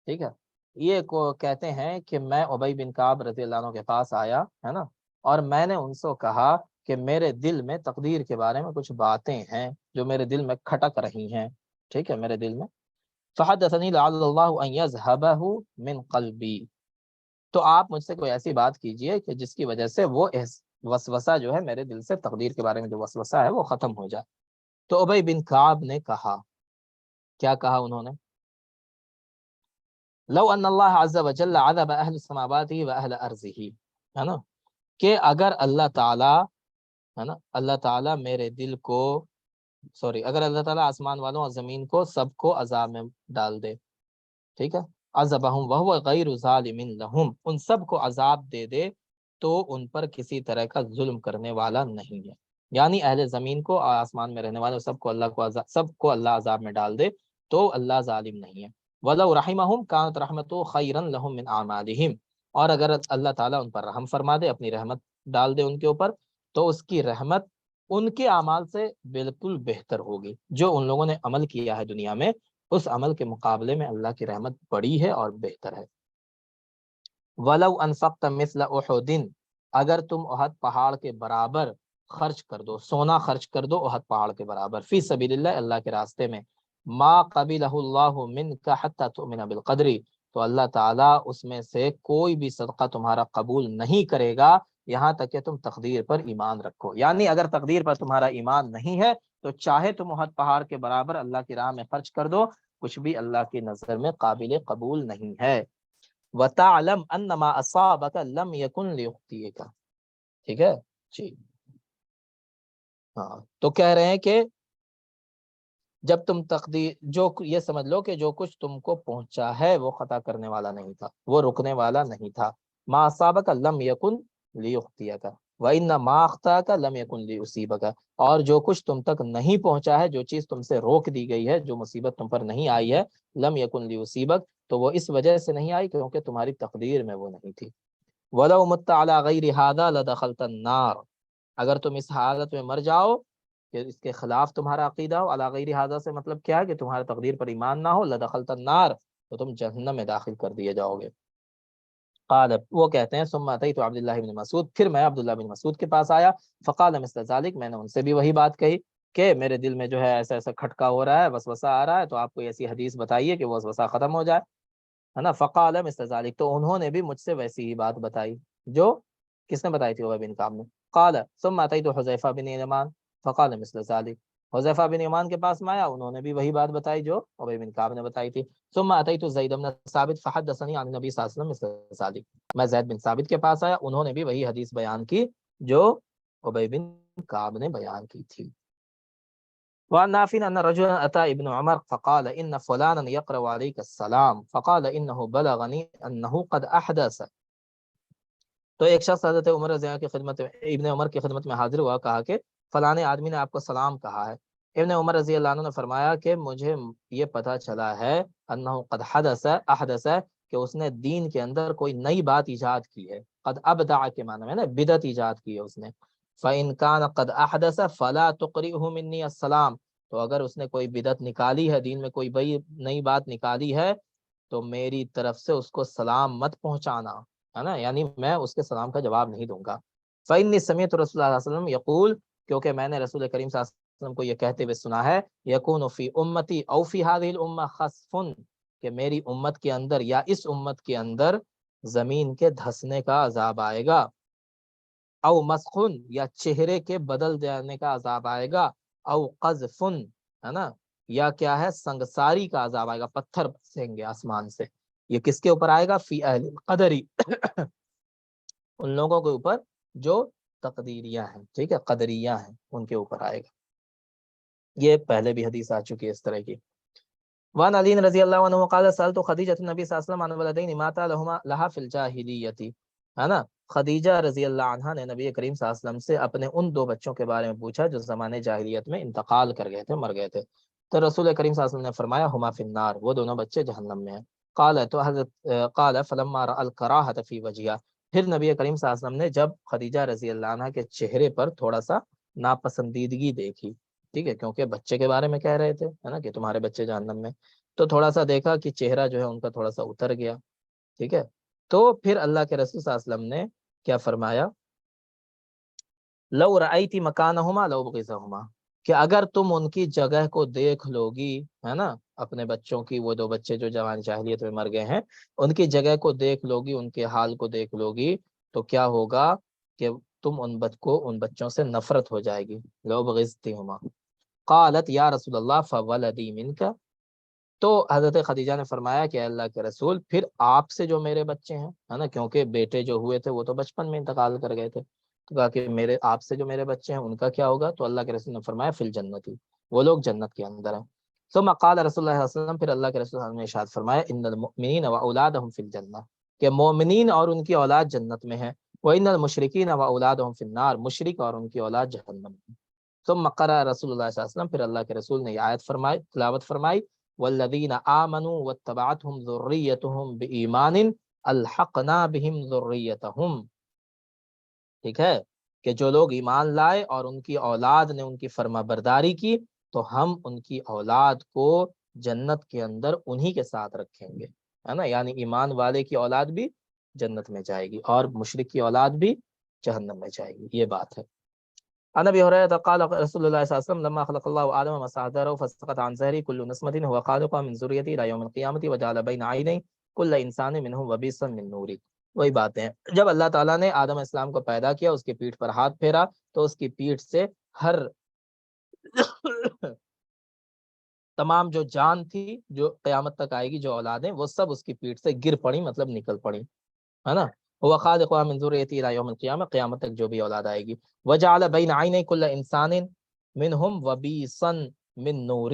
ٹھیک ہے، یہ کو کہتے ہیں کہ میں ابی بن کعب رضی اللہ عنہ کے پاس آیا، ہے نا، اور میں نے ان سے کہا کہ میرے دل میں تقدیر کے بارے میں کچھ باتیں ہیں جو میرے دل میں کھٹک رہی ہیں. ٹھیک ہے، میرے دل میں. فحدثنی لعل اللہ ان یذهبه من قلبی، تو آپ مجھ سے کوئی ایسی بات کیجئے کہ جس کی وجہ سے وہ وسوسہ جو ہے میرے دل سے، تقدیر کے بارے میں جو وسوسہ ہے وہ ختم ہو جائے. تو ابی بن کعب نے کہا، کیا کہا انہوں نے؟ لو ان اللہ عز وجل عذب اہل السماوات و اہل ارضہ، ہے نا، کہ اگر اللہ تعالی، ہے نا، اللہ تعالی میرے دل کو، اگر اللہ تعالی آسمان والوں اور زمین کو سب کو عذاب میں ڈال دے، ٹھیک ہے، عذبہم وہو غیر ظالم لہم، ان سب کو عذاب دے دے تو ان پر کسی طرح کا ظلم کرنے والا نہیں ہے. یعنی اہل زمین کو، آسمان میں رہنے والے سب کو اللہ عذاب میں ڈال دے تو اللہ ظالم نہیں ہے. وَلَوْ رَحِمَهُمْ كَانَتْ رَحْمَتُهُ خَيْرًا لَهُمْ مِنْ أَعْمَالِهِمْ، اور اگر اللہ تعالیٰ ان پر رحم فرما دے، اپنی رحمت ڈال دے ان کے اوپر، تو اس کی رحمت ان کے اعمال سے بالکل بہتر ہوگی. جو ان لوگوں نے عمل کیا ہے دنیا میں، اس عمل کے مقابلے میں اللہ کی رحمت بڑی ہے اور بہتر ہے. وَلَوْ أَنفَقْتَ مِثْلَ أُحُدٍ، اگر تم احد پہاڑ کے برابر خرچ کر دو، سونا خرچ کر دو احد پہاڑ کے برابر، فی سبیل اللہ، اللہ کے راستے میں، ما قبلہ اللہ منک حتی تؤمن بالقدر، تو اللہ تعالیٰ اس میں سے کوئی بھی صدقہ تمہارا قبول نہیں کرے گا یہاں تک کہ تم تقدیر پر ایمان رکھو. یعنی اگر تقدیر پر تمہارا ایمان نہیں ہے تو چاہے تم احد پہاڑ کے برابر اللہ کی راہ میں خرچ کر دو، کچھ بھی اللہ کی نظر میں قابل قبول نہیں ہے. وَتَعْلَمْ أَنَّ مَا أَصَابَكَ لَمْ يَكُنْ لِيُخْطِئَكَ. ٹھیک ہے جی، ہاں. تو کہہ رہے ہیں کہ جب تم تقدیر، جو یہ سمجھ لو کہ جو کچھ تم کو پہنچا ہے وہ خطا کرنے والا نہیں تھا، وہ رکنے والا نہیں تھا. ما اصابک لم یکن لیخطئک وان ما اخطاک لم یکن لیصیبک، اور جو کچھ تم تک نہیں پہنچا ہے، جو چیز تم سے روک دی گئی ہے، جو مصیبت تم پر نہیں آئی ہے، لم یکن لیصیبک، تو وہ اس وجہ سے نہیں آئی کیونکہ تمہاری تقدیر میں وہ نہیں تھی. ولو مت علی غیر ھذا لدخلت النار، اگر تم اس حالت میں مر جاؤ کہ اس کے خلاف تمہارا عقیدہ ہو، علی غیر ھذا سے مطلب کیا ہے کہ تمہارا تقدیر پر ایمان نہ ہو، لدخلت النار، تو تم جہنم میں داخل کر دیے جاؤ گے. قال، وہ کہتے ہیں ثم اتیت عبداللہ بن مسعود، پھر میں عبداللہ بن مسعود کے پاس آیا، فقال مثل ذلك، میں نے ان سے بھی وہی بات کہی کہ میرے دل میں جو ہے ایسا ایسا کھٹکا ہو رہا ہے، وسوسہ آ رہا ہے، تو آپ کوئی ایسی حدیث بتائیے کہ وہ وسوسہ ختم ہو جائے، ہے نا. فقال مثل ذلك، تو انہوں نے بھی مجھ سے ویسی ہی بات بتائی جو کس نے بتائی تھی؟ ابی بن کعب نے. قال ثم اتیت حذیفہ بن یمان فقال مثل ذلك، حذیفہ بن یمان کے پاس میں آیا، انہوں نے بھی وہی بات بتائی جو ابی بن کعب نے بتائی تھی. ثم اتیت زید بن ثابت فحدثنی عن النبی صلی اللہ علیہ وسلم مثل ذلك، میں زید بن ثابت کے پاس آیا، انہوں نے بھی وہی حدیث بیان کی جو ابی بن کعب نے بیان کی تھی. وعن نافع ان رجلا اتى ابن عمر فقال ان فلانا يقرأ عليك السلام فقال انه بلغني انه قد احدث. تو ایک شخص حضرت عمر رضی اللہ کی خدمت میں، ابن عمر کی خدمت میں حاضر ہوا، کہا کہ فلانے آدمی نے آپ کو سلام کہا ہے. ابن عمر رضی اللہ عنہ نے فرمایا کہ مجھے یہ پتہ چلا ہے انہ قد حدث احدث، کہ اس نے دین کے اندر کوئی نئی بات ایجاد کی ہے. قد ابدع کے معنی میں نا بدعت ایجاد کی ہے اس نے. فإن كان قد احدث فلا تقرئه مني السلام، تو اگر اس نے کوئی بدعت نکالی ہے، دین میں کوئی بئی نئی بات نکالی ہے، تو میری طرف سے اس کو سلام مت پہنچانا، ہے نا، یعنی میں اس کے سلام کا جواب نہیں دوں گا. فإني سمعت رسول اللہ صلی اللہ علیہ وسلم یقول، کیونکہ میں نے رسول کریم صلی اللہ علیہ وسلم کو یہ کہتے ہوئے سنا ہے، یکون فی امتی او فی هذه الامہ خسف، کہ میری امت کے اندر یا اس امت کے اندر زمین کے دھسنے کا عذاب آئے گا، او مسخن، یا چہرے کے بدل دینے کا عذاب آئے گا، او قذف، ہے نا، یا کیا ہے سنگساری کا عذاب آئے گا، پتھر برسیں گے آسمان سے. یہ کس کے اوپر آئے گا؟ فی اہل القدری، ان لوگوں کے اوپر جو تقدیریہ ہیں، ٹھیک ہے، قدریہ ہیں، ان کے اوپر آئے گا. یہ پہلے بھی حدیث آ چکی ہے اس طرح کی. وان علی رضی اللہ عنہ قال سألت خدیجہ النبی صلی اللہ علیہ وسلم عن ولدین مات لها فی الجاہلیۃ، ہے نا، خدیجہ رضی اللہ عنہا نے نبی کریم صلی اللہ علیہ وسلم سے اپنے ان دو بچوں کے بارے میں پوچھا جو زمانے جاہلیت میں انتقال کر گئے تھے، مر گئے تھے. تو رسول کریم صلی اللہ علیہ وسلم نے فرمایا ہما فی النار، وہ دونوں بچے جہنم میں ہیں. قال تو حضرت قال فلما رأى الکراہۃ فی وجہہا، پھر نبی کریم صلی اللہ علیہ وسلم نے جب خدیجہ رضی اللہ عنہا کے چہرے پر تھوڑا سا ناپسندیدگی دیکھی، ٹھیک ہے، کیونکہ بچے کے بارے میں کہہ رہے تھے، ہے نا، کہ تمہارے بچے جہنم میں، تو تھوڑا سا دیکھا کہ چہرہ جو ہے ان کا تھوڑا سا اتر گیا، ٹھیک ہے. تو پھر اللہ کے رسول صلی اللہ علیہ وسلم نے کیا فرمایا، لو رأیتی مکانہما لو بغضہما، کہ اگر تم ان کی جگہ کو دیکھ لو گی، ہے نا، اپنے بچوں کی، وہ دو بچے جو جوان جاہلیت میں مر گئے ہیں، ان کی جگہ کو دیکھ لو گی، ان کے حال کو دیکھ لو گی، تو کیا ہوگا کہ تم ان بچوں سے نفرت ہو جائے گی. لو بغضتہما. قالت یا رسول اللہ فولدی منک، تو حضرت خدیجہ نے فرمایا کہ اللہ کے رسول پھر آپ سے جو میرے بچے ہیں، ہے نا، کیونکہ بیٹے جو ہوئے تھے وہ تو بچپن میں انتقال کر گئے تھے، تو کہا کہ میرے آپ سے جو میرے بچے ہیں ان کا کیا ہوگا؟ تو اللہ کے رسول نے فرمایا فی الجنتی، وہ لوگ جنت کے اندر ہیں. ثم قال رسول اللہ صلی اللہ علیہ وسلم، پھر اللہ کے رسول صلی اللہ علیہ وسلم نے ارشاد فرمایا ان المؤمنین واولادهم فی الجنہ، کہ مومنین اور ان کی اولاد جنت میں ہیں، وان المشرکین واولادهم فی النار، مشرک اور ان کی اولاد جہنم میں. ثم قرأ رسول اللہ صلی اللہ علیہ وسلم، پھر اللہ کے رسول نے یہ آیت فرمائی، تلاوت فرمائی، والذین آمنوا واتبعتهم ذریتهم بإیمان الحقنا بهم ذریتهم، ٹھیک ہے، کہ جو لوگ ایمان لائے اور ان کی اولاد نے ان کی فرما برداری کی، تو ہم ان کی اولاد کو جنت کے اندر انہی کے ساتھ رکھیں گے، ہے نا، یعنی ایمان والے کی اولاد بھی جنت میں جائے گی اور مشرک کی اولاد بھی جہنم میں جائے گی. یہ بات ہے. عن ابي هريره قال رسول الله صلى الله عليه وسلم لما خلق الله ادم مسعده فسقط عن زهري كل نسمه هو خالق من ذريته الى يوم القيامه وجعل بين عيني كل انسان منهم وبيسا من نوري. وہی باتیں ہیں، جب اللہ تعالیٰ نے آدم السلام کو پیدا کیا، اس کی پیٹھ پر ہاتھ پھیرا تو اس کی پیٹھ سے ہر تمام جو جان تھی جو قیامت تک آئے گی، جو اولادیں، وہ سب اس کی پیٹھ سے گر پڑی، مطلب نکل پڑی، ہے نا. وہ خالق من ذریتی الی یوم القیامہ، قیامت تک جو بھی اولاد آئے گی. وجعل بین عینی کل انسان منہم وبیسا من نور،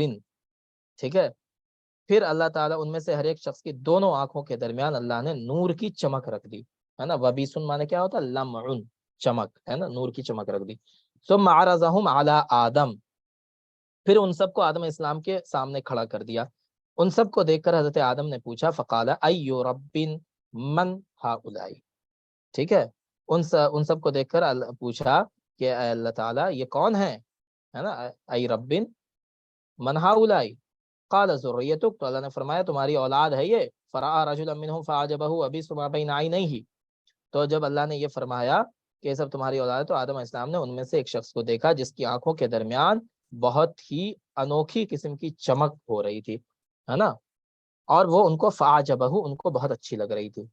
ٹھیک ہے، پھر اللہ تعالیٰ ان میں سے ہر ایک شخص کی دونوں آنکھوں کے درمیان اللہ نے نور کی چمک رکھ دی، ہے نا. وبیسن مانے کیا ہوتا ہے؟ لمع، چمک، ہے نا، نور کی چمک رکھ دی. ثم عرضہم علی آدم، پھر ان سب کو آدم اسلام کے سامنے کھڑا کر دیا. ان سب کو دیکھ کر حضرت آدم نے پوچھا فقال ای رب من ہؤلاء، ٹھیک ہے، ان سب کو دیکھ کر پوچھا کہ اے اللہ تعالیٰ یہ کون ہے نا، ای رب من ہؤلاء. قال ذریتک، تو اللہ نے فرمایا تمہاری اولاد ہے یہ. فرآ رجلا منهم فاعجبه وبئس ما بین عینیہ، تو جب اللہ نے یہ فرمایا کہ یہ سب تمہاری اولاد ہے، تو آدم علیہ السلام نے ان میں سے ایک شخص کو دیکھا جس کی آنکھوں کے درمیان بہت ہی انوکھی قسم کی چمک ہو رہی تھی، ہے نا، اور وہ ان کو فاعجبہ، ان کو بہت اچھی لگ رہی تھی،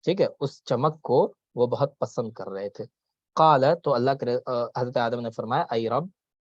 ٹھیک ہے، اس چمک کو وہ بہت پسند کر رہے تھے. قال، تو اللہ کے حضرت آدم نے فرمایا ای رب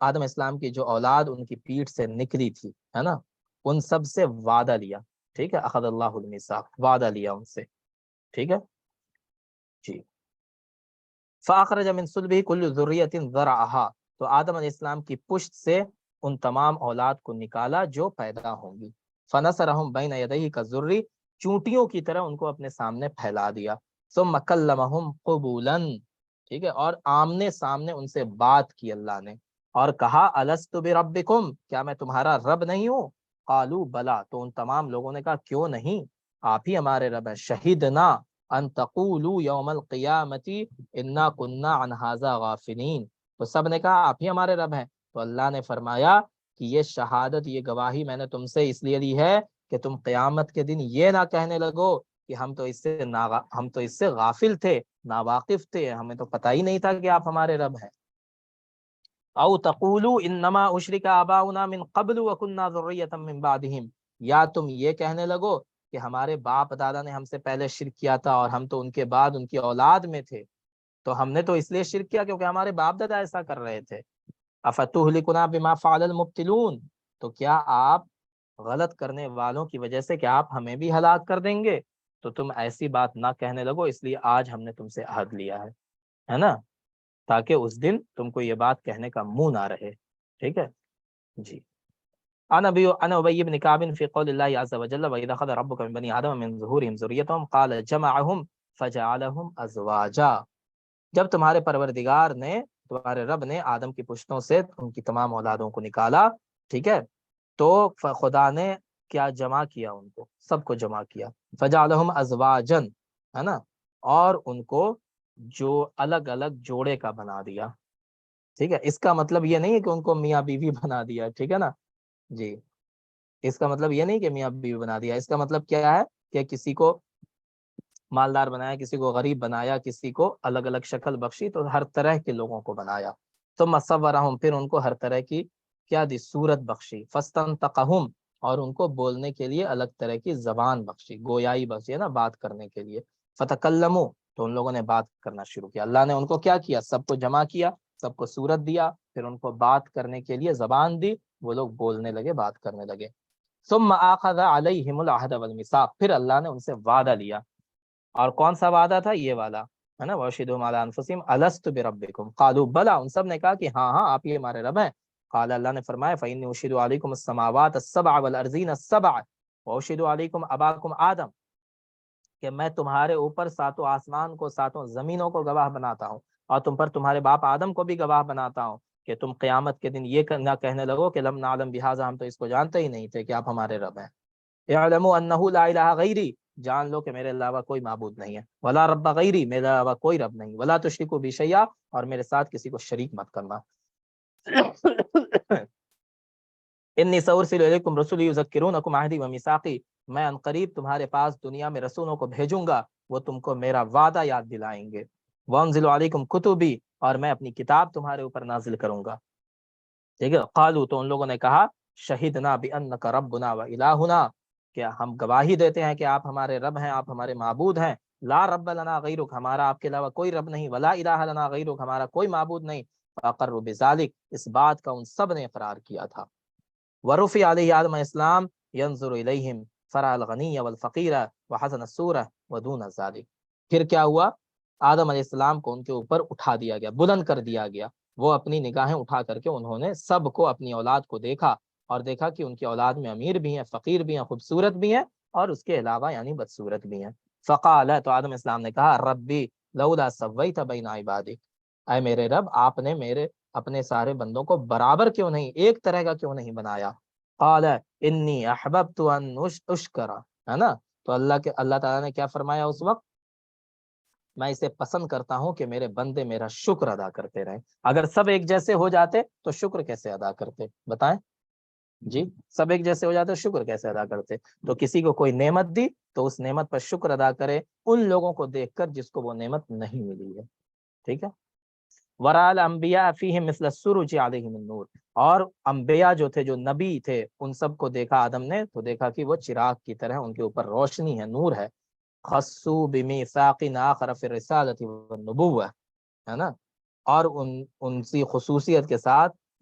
آدم اسلام کی جو اولاد ان کی پیٹھ سے نکلی تھی، ہے نا، ان سب سے وعدہ لیا، ٹھیک ہے، اخذ اللہ المیثاق، وعدہ لیا ان سے، ٹھیک ہے جی۔ فاخرج من صلبہ کل ذریۃ ذرعہا، تو آدم علیہ السلام کی پشت سے ان تمام اولاد کو نکالا جو پیدا ہوں گی۔ فنصرہم بین یدیہ کالذری، چونٹیوں کی طرح ان کو اپنے سامنے پھیلا دیا۔ ثم کلمہم قبولا، ٹھیک ہے، اور آمنے سامنے ان سے بات کی اللہ نے، اور کہا الست بربکم، کیا میں تمہارا رب نہیں ہوں؟ قالوا بلا، تو ان تمام لوگوں نے کہا کیوں نہیں، آپ ہی ہمارے رب ہیں۔ شہدنا ان تقولوا یوم القیامت انا کننا عن ھذا غافلین، تو سب نے کہا آپ ہی ہمارے رب ہیں۔ تو اللہ نے فرمایا کہ یہ شہادت، یہ گواہی میں نے تم سے اس لیے لی ہے کہ تم قیامت کے دن یہ نہ کہنے لگو کہ ہم تو اس سے غافل تھے، ناواقف تھے، ہمیں تو پتہ ہی نہیں تھا کہ آپ ہمارے رب ہیں۔ او تقولوا انما اشرک آباؤنا من قبل وکنا ذریۃ من بعدہم، یا تم یہ کہنے لگو کہ ہمارے باپ دادا نے ہم سے پہلے شرک کیا تھا اور ہم تو ان کے بعد ان کی اولاد میں تھے، تو ہم نے تو اس لیے شرک کیا کیونکہ ہمارے باپ دادا ایسا کر رہے تھے۔ افتہلکنا بما فعل المبطلون، تو کیا آپ غلط کرنے والوں کی وجہ سے کیا آپ ہمیں بھی ہلاک کر دیں گے؟ تو تم ایسی بات نہ کہنے لگو، اس لیے آج ہم نے تم سے عہد لیا ہے نا، تاکہ اس دن تم کو یہ بات کہنے کا منہ نہ رہے، ٹھیک ہے جی۔ عن ابی بن کعب فی قول اللہ عز وجل وَإِذْ أَخَذَ رَبُّكَ مِنْ بَنِي آدَمَ مِنْ ظُهُورِهِمْ ذُرِّيَّتَهُمْ قَالَ جَمَعَهُمْ فَجَعَلَهُمْ أَزْوَاجًا، جب تمہارے پروردگار نے، تمہارے رب نے آدم کی پشتوں سے ان کی تمام اولادوں کو نکالا، ٹھیک ہے، تو خدا نے کیا جمع کیا، ان کو سب کو جمع کیا، فَجَعَلَهُمْ أَزْوَاجًا، ہے نا، اور ان کو جو الگ الگ جوڑے کا بنا دیا، ٹھیک ہے۔ اس کا مطلب یہ نہیں ہے کہ ان کو میاں بیوی بنا دیا، ٹھیک ہے نا جی، اس کا مطلب یہ نہیں کہ میاں بیوی بنا دیا، اس کا مطلب کیا ہے کہ کسی کو مالدار بنایا، کسی کو غریب بنایا، کسی کو الگ الگ شکل بخشی، تو ہر طرح کے لوگوں کو بنایا۔ ثم صورہم، پھر ان کو ہر طرح کی کیا دی، صورت بخشی۔ فاستنطقہم، اور ان کو بولنے کے لیے الگ طرح کی زبان بخشی، گویائی بخشی، ہے نا، بات کرنے کے لیے۔ فتکلموا، تو ان لوگوں نے بات کرنا شروع کیا۔ اللہ نے ان کو کیا کیا، سب کو جمع کیا، سب کو صورت دیا، پھر ان کو بات کرنے کے لیے زبان دی، وہ لوگ بولنے لگے، بات کرنے لگے۔ ثم اخذ علیہم العہد والمیثاق، پھر اللہ نے ان سے وعدہ لیا، اور کون سا وعدہ تھا، یہ والا ہے نا، وَأَشْهِدُهُمْ عَلَىٰ أَنفُسِهِمْ أَلَسْتُ بِرَبِّكُمْ قَالُوا بَلَىٰ، ان سب نے کہا کہ ہاں ہاں آپ یہ ہمارے رب ہیں۔ قال، اللہ نے فرمایا فَإِنِّي أُشْهِدُ عَلَيْكُمُ السَّمَاوَاتَ السَّبْعَ وَالْأَرْضِينَ السَّبْعَ وَأُشْهِدُ عَلَيْكُمْ أَبَاكُمْ آدم، کہ میں تمہارے اوپر ساتوں آسمان کو، ساتوں زمینوں کو گواہ بناتا ہوں، اور تم پر تمہارے باپ آدم کو بھی گواہ بناتا ہوں، کہ تم قیامت کے دن یہ نہ کہنے لگو کہ لم نعلم بہذا، ہم تو اس کو جانتے ہی نہیں تھے کہ آپ ہمارے رب ہیں۔ اعلموا انہ لا الہ غیری، جان لو کہ میرے علاوہ کوئی معبود نہیں ہے، ولا رب غیری، میرے علاوہ کوئی رب نہیں، ولا تشرکوا بی شیئا، اور میرے ساتھ کسی کو شریک مت کرنا۔ انی سأرسل الیکم رسلی یذکرونکم عہدی ومیثاقی، میں عنقریب تمہارے پاس دنیا میں رسولوں کو بھیجوں گا، وہ تم کو میرا وعدہ یاد دلائیں گے۔ وانزل علیکم کتبی، اور میں اپنی کتاب تمہارے اوپر نازل کروں گا، ٹھیک ہے۔ قالوا، تو ان لوگوں نے کہا شہدنا بانک ربنا والہنا، کہ ہم گواہی دیتے ہیں کہ آپ ہمارے رب ہیں، آپ ہمارے معبود ہیں۔ لا رب لنا غیرک، ہمارا آپ کے علاوہ کوئی رب نہیں، ولا الہ لنا غیرک، ہمارا کوئی معبود نہیں۔ فاقروا بذلک، اس بات کا ان سب نے اقرار کیا تھا۔ ورفع علیہ آدم السلام ینظر الیہم فرع الغنی والفقیر وحسن الصورہ ودون ذلک، پھر کیا ہوا، آدم علیہ السلام کو ان کے اوپر اٹھا دیا گیا، بلند کر دیا گیا، وہ اپنی نگاہیں اٹھا کر کے انہوں نے سب کو، اپنی اولاد کو دیکھا، اور دیکھا کہ ان کی اولاد میں امیر بھی ہیں، فقیر بھی ہیں، خوبصورت بھی ہیں، اور اس کے علاوہ یعنی بدصورت بھی ہیں۔ فقال، تو آدم السلام نے کہا ربی لولا سویت بین عبادک، اے میرے رب، آپ نے میرے اپنے سارے بندوں کو برابر کیوں نہیں، ایک طرح کا کیوں نہیں بنایا۔ قال انی احببت ان اشکر، ہے نا، تو اللہ تعالیٰ نے کیا فرمایا اس وقت، میں اسے پسند کرتا ہوں کہ میرے بندے میرا شکر ادا کرتے رہیں۔ اگر سب ایک جیسے ہو جاتے تو شکر کیسے ادا کرتے، بتائیں جی، سب ایک جیسے ہو جاتے شکر کیسے ادا کرتے؟ تو کسی کو کوئی نعمت دی تو اس نعمت پر شکر ادا کرے ان لوگوں کو دیکھ کر جس کو وہ نعمت نہیں ملی ہے، ٹھیک ہے۔ ورأى الانبیاء فیہم مثل السرج علیہم النور، اور انبیاء جو تھے، جو نبی تھے، ان سب کو دیکھا آدم نے تو دیکھا کہ وہ چراغ کی طرح ان کے اوپر روشنی ہے، نور ہے۔ خصوا بمیثاق آخر فی الرسالۃ والنبوۃ، ہے نا، اور ان سی خصوصیت کے ساتھ